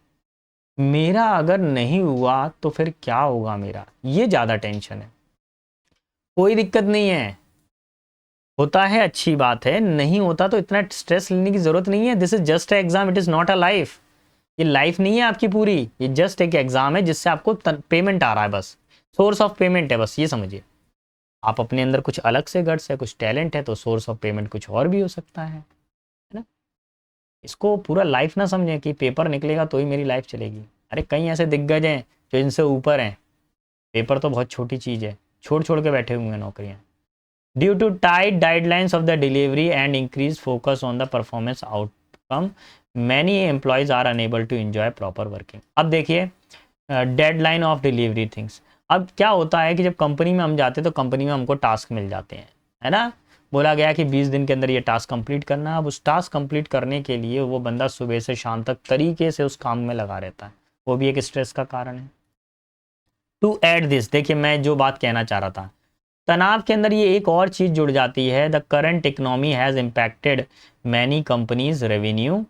मेरा अगर नहीं हुआ तो फिर क्या होगा मेरा, ये ज़्यादा टेंशन है। कोई दिक्कत नहीं है, होता है अच्छी बात है, नहीं होता तो इतना स्ट्रेस लेने की ज़रूरत नहीं है। This is just a exam, it is not a life. ये लाइफ नहीं है आपकी पूरी, ये जस्ट एक एग्जाम है जिससे आपको पेमेंट आ रहा है, बस सोर्स ऑफ पेमेंट है, बस ये समझिए। आप अपने अंदर कुछ अलग से गट्स है, कुछ टैलेंट है, तो सोर्स ऑफ पेमेंट कुछ और भी हो सकता है ना। इसको पूरा लाइफ ना समझें कि पेपर निकलेगा तो ही मेरी लाइफ चलेगी। अरे कई ऐसे दिग्गज हैं जो इनसे ऊपर हैं, पेपर तो बहुत छोटी चीज़ है, छोड़ छोड़ के बैठे हुए हैं नौकरियाँ। Due to tight guidelines of the delivery and increase focus on the performance outcome, many employees are unable to enjoy proper working. अब देखिए, डेडलाइन ऑफ डिलीवरी थिंग्स। अब क्या होता है कि जब कंपनी में हम जाते हैं तो कंपनी में हमको टास्क मिल जाते हैं, है ना, बोला गया कि 20 दिन के अंदर ये टास्क कंप्लीट करना है। अब उस टास्क कंप्लीट करने के लिए वो बंदा सुबह से शाम तक तरीके से उस काम में लगा रहता है, वो भी एक स्ट्रेस का कारण है। टू ऐड दिस, देखिए मैं जो बात कहना चाह रहा था, तनाव के अंदर ये एक और चीज जुड़ जाती है, the current economy has impacted many companies revenue.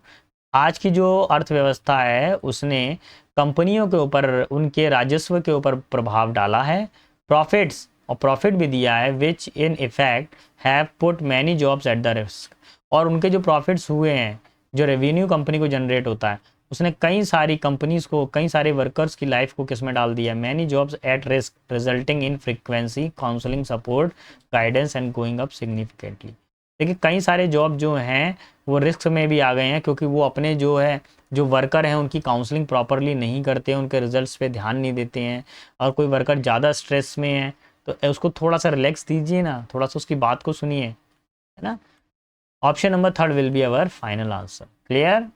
आज की जो अर्थव्यवस्था है उसने कंपनियों के ऊपर, उनके राजस्व के ऊपर प्रभाव डाला है, प्रॉफिट्स, और प्रॉफिट भी दिया है, which in effect have put many jobs at the risk. और उनके जो प्रॉफिट्स हुए हैं, जो रेवेन्यू कंपनी को जनरेट होता है, उसने कई सारी कंपनीज को, कई सारे वर्कर्स की लाइफ को किस में डाल दिया, many jobs at risk resulting in frequency counselling support guidance and going up significantly. देखिए कई सारे जॉब जो हैं वो रिस्क में भी आ गए हैं, क्योंकि वो अपने जो है, जो वर्कर हैं उनकी काउंसलिंग प्रॉपरली नहीं करते हैं, उनके रिजल्ट्स पे ध्यान नहीं देते हैं। और कोई वर्कर ज़्यादा स्ट्रेस में है तो उसको थोड़ा सा रिलैक्स दीजिए ना, थोड़ा सा उसकी बात को सुनिए, है ना। Option number 3 will be our final answer. Clear.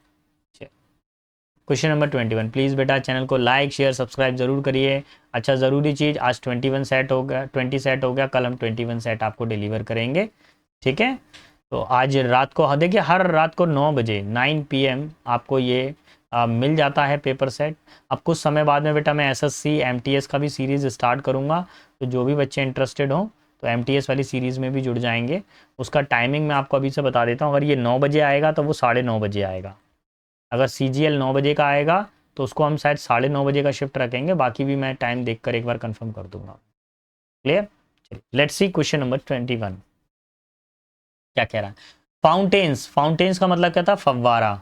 Question number 21, please बेटा चैनल को लाइक शेयर सब्सक्राइब जरूर करिए। अच्छा ज़रूरी चीज़, आज 21 सेट हो गया, 20 सेट हो गया, कल हम 21 सेट आपको डिलीवर करेंगे, ठीक है। तो आज रात को, हाँ देखिए हर रात को 9 बजे 9 PM आपको ये मिल जाता है पेपर सेट। अब कुछ समय बाद में बेटा मैं SSC MTS का भी सीरीज़ स्टार्ट करूँगा, तो जो भी बच्चे इंटरेस्टेड हों तो MTS वाली सीरीज़ में भी जुड़ जाएंगे। उसका टाइमिंग मैं आपको अभी से बता देता हूँ। अगर ये 9 बजे आएगा तो वो 9:30 बजे आएगा। अगर CGL 9 बजे का आएगा तो उसको हम शायद 9:30 बजे का शिफ्ट रखेंगे, बाकी भी मैं टाइम देखकर एक बार कंफर्म कर दूंगा। Clear. Let's see question number 21 क्या कह रहा है। फाउंटेन्स, फाउंटेन्स का मतलब क्या था, फव्वारा।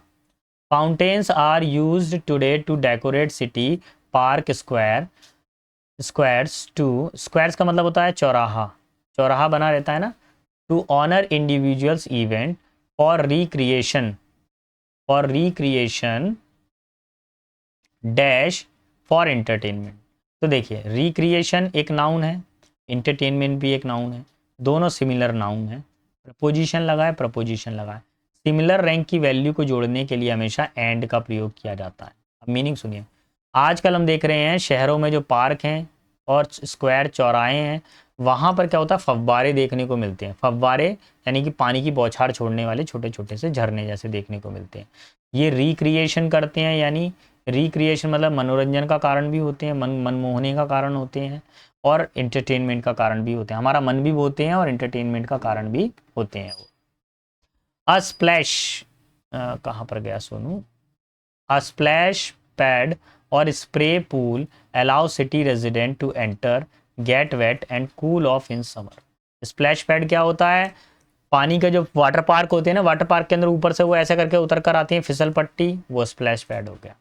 Fountains are used today to decorate city park square, squares to, squares का मतलब होता है चौराहा, चौराहा बना रहता है ना, टू ऑनर इंडिविजुअल्स इवेंट और रिक्रिएशन, और रिक्रिएशन डैश फॉर एंटरटेनमेंट। तो देखिए रिक्रिएशन एक नाउन है, इंटरटेनमेंट भी एक नाउन है, दोनों सिमिलर नाउन है। प्रपोजिशन लगा है, प्रपोजिशन लगा है। सिमिलर रैंक की वैल्यू को जोड़ने के लिए हमेशा एंड का प्रयोग किया जाता है। अब मीनिंग सुनिए, आजकल हम देख रहे हैं शहरों में जो पार्क हैं और स्क्वायर चौराहे हैं, वहाँ पर क्या होता है, फव्वारे देखने को मिलते हैं। फव्वारे यानी कि पानी की बौछार छोड़ने वाले छोटे छोटे से झरने जैसे देखने को मिलते हैं। ये रिक्रिएशन करते हैं, यानी रिक्रिएशन मतलब मनोरंजन का कारण भी होते हैं, मनमोहने का कारण होते हैं, और एंटरटेनमेंट का कारण भी होते हैं। हमारा मन भी होते हैं और एंटरटेनमेंट का कारण भी होते हैं वो। अ स्प्लैश, कहाँ पर गया सोनू, अ स्प्लैश पैड और spray pool allow city resident to enter, get wet and cool off in summer. Splash pad क्या होता है, पानी का जो वाटर पार्क होते हैं ना, वाटर पार्क के अंदर ऊपर से वो ऐसे करके उतर कर आती है फिसल पट्टी, वो स्प्लैश पैड हो गया,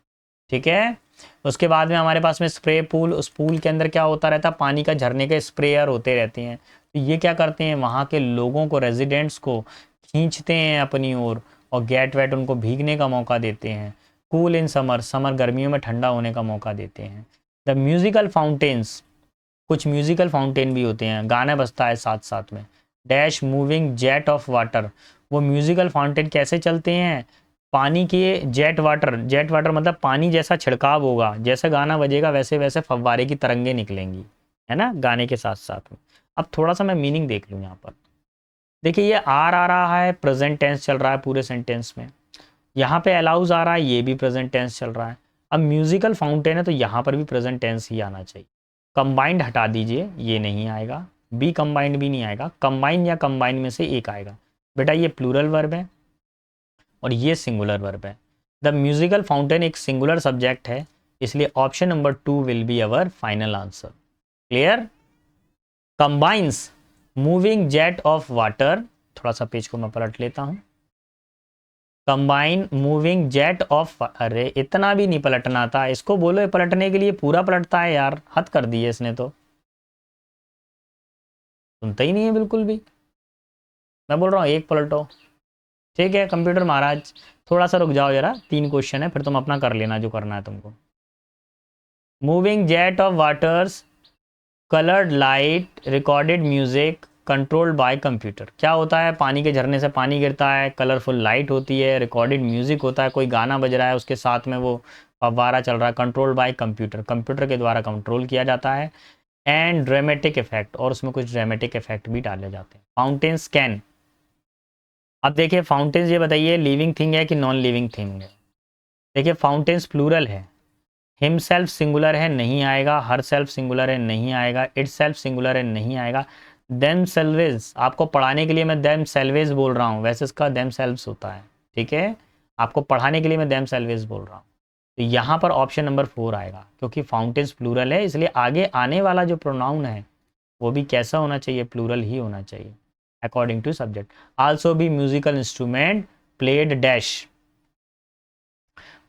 ठीक है। उसके बाद में हमारे पास में स्प्रे पूल, उस पूल के अंदर क्या होता रहता है, पानी का झरने के स्प्रेयर होते रहते हैं। तो ये क्या करते हैं, वहाँ के लोगों को, रेजिडेंट्स को खींचते हैं अपनी ओर, और गेट वेट उनको भीगने का मौका देते हैं। कूल इन समर, समर गर्मियों में ठंडा होने का मौका देते हैं। द म्यूजिकल फाउंटेन्स, कुछ म्यूजिकल फाउंटेन भी होते हैं, गाना बजता है साथ साथ में। Dash moving jet of water, वो म्यूजिकल फाउंटेन कैसे चलते हैं, पानी के जेट वाटर, जेट वाटर मतलब पानी जैसा छिड़काव होगा, जैसे गाना बजेगा वैसे वैसे फव्वारे की तरंगे निकलेंगी, है ना, गाने के साथ साथ में। अब थोड़ा सा मैं मीनिंग देख लूँ यहाँ पर। देखिए ये आर आ रहा है, प्रेजेंट टेंस चल रहा है पूरे सेंटेंस में। यहाँ पे अलाउज आ रहा है, ये भी प्रेजेंट टेंस चल रहा है। अब म्यूजिकल फाउंटेन है तो यहाँ पर भी प्रेजेंट टेंस ही आना चाहिए। कंबाइंड हटा दीजिए, ये नहीं आएगा, बी कंबाइंड भी नहीं आएगा, कंबाइन या कंबाइन में से एक आएगा। बेटा ये प्लूरल वर्ब है और ये सिंगुलर वर्ब है। द म्यूजिकल फाउंटेन एक सिंगुलर सब्जेक्ट है, इसलिए option number 2 will be our final answer. Clear. Combines moving jet of water, थोड़ा सा पेज को मैं पलट लेता हूं। कंबाइन मूविंग जेट ऑफ, अरे इतना भी नहीं पलटना था, इसको बोलो पलटने के लिए पूरा पलटता है यार, हद कर दी है इसने तो, सुनता ही नहीं है बिल्कुल भी। मैं बोल रहा हूँ एक पलटो, ठीक है कंप्यूटर महाराज, थोड़ा सा रुक जाओ जरा, 3 क्वेश्चन है फिर तुम अपना कर लेना जो करना है तुमको। Moving jet of waters, coloured light, recorded music, controlled by computer. क्या होता है, पानी के झरने से पानी गिरता है, कलरफुल लाइट होती है, रिकॉर्डेड म्यूजिक होता है, कोई गाना बज रहा है उसके साथ में वो फव्वारा चल रहा है, कंट्रोल्ड बाय कंप्यूटर, कंप्यूटर के द्वारा कंट्रोल किया जाता है। एंड ड्रामेटिक इफेक्ट, और उसमें कुछ ड्रामेटिक इफेक्ट भी डाले जाते हैं। फाउंटेन्स कैन, अब देखिए फाउंटेन्स ये बताइए लिविंग थिंग है कि नॉन लिविंग थिंग है। देखिए फाउंटेन्स प्लूरल है, हिमसेल्फ सिंगुलर है नहीं आएगा, हर सेल्फ सिंगुलर है नहीं आएगा, इट सेल्फ सिंगुलर है नहीं आएगा, देम सेल्वेज, आपको पढ़ाने के लिए मैं देम सेल्वेज बोल रहा हूँ, वैसे इसका देम सेल्व्स होता है, ठीक है, आपको पढ़ाने के लिए मैं देम सेल्वेज बोल रहा हूँ। तो यहाँ पर ऑप्शन नंबर 4 आएगा, क्योंकि फाउंटेन्स प्लूरल है, इसलिए आगे आने वाला जो प्रोनाउन है वो भी कैसा होना चाहिए, प्लूरल ही होना चाहिए अकॉर्डिंग टू सब्जेक्ट। आल्सो भी म्यूजिकल इंस्ट्रूमेंट प्लेड डैश,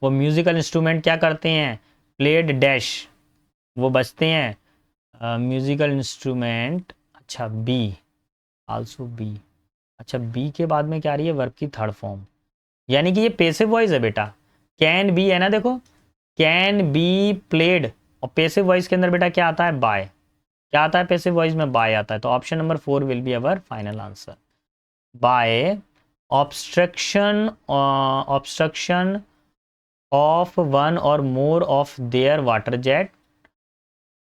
वो म्यूजिकल इंस्ट्रूमेंट क्या करते हैं, प्लेड डैश, वो बजते हैं म्यूजिकल इंस्ट्रूमेंट। अच्छा बी, आल्सो बी, अच्छा बी के बाद में क्या आ रही है, वर्ब की थर्ड फॉर्म, यानी कि ये पेसिव वॉइस है बेटा, कैन बी है ना, देखो कैन बी प्लेड, और पेसिव वॉइस के अंदर बेटा क्या आता है, बाय, क्या आता है पेसिव वॉइस में, बाय आता है, तो option number 4 will be our final answer. By obstruction, obstruction of one or more of their water jet,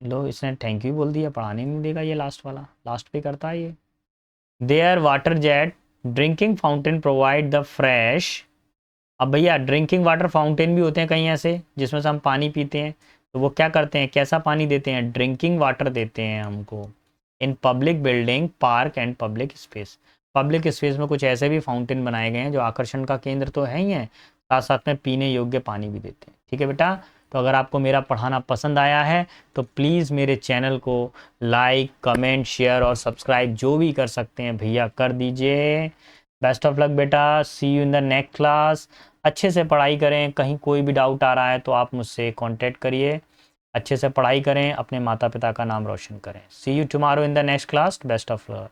लो इसने थैंक यू बोल दिया, पढ़ाने नहीं देगा ये लास्ट वाला, लास्ट पे करता है ये, their water jet drinking fountain provide the fresh, अब भैया ड्रिंकिंग वाटर फाउंटेन भी होते हैं कहीं ऐसे जिसमें से हम पानी पीते हैं, तो वो क्या करते हैं, कैसा पानी देते हैं, ड्रिंकिंग वाटर देते हैं हमको, in public building park and public space, public space में कुछ ऐसे भी फाउंटेन बनाए गए हैं जो आकर्षण का केंद्र तो है ही है, साथ साथ में पीने योग्य पानी भी देते हैं, ठीक है बेटा। तो अगर आपको मेरा पढ़ाना पसंद आया है तो प्लीज़ मेरे चैनल को लाइक कमेंट शेयर और सब्सक्राइब जो भी कर सकते हैं भैया कर दीजिए। बेस्ट ऑफ लक बेटा, see you in the next class. अच्छे से पढ़ाई करें, कहीं कोई भी डाउट आ रहा है तो आप मुझसे कांटेक्ट करिए, अच्छे से पढ़ाई करें, अपने माता पिता का नाम रोशन करें। See you tomorrow in the next class, best of luck.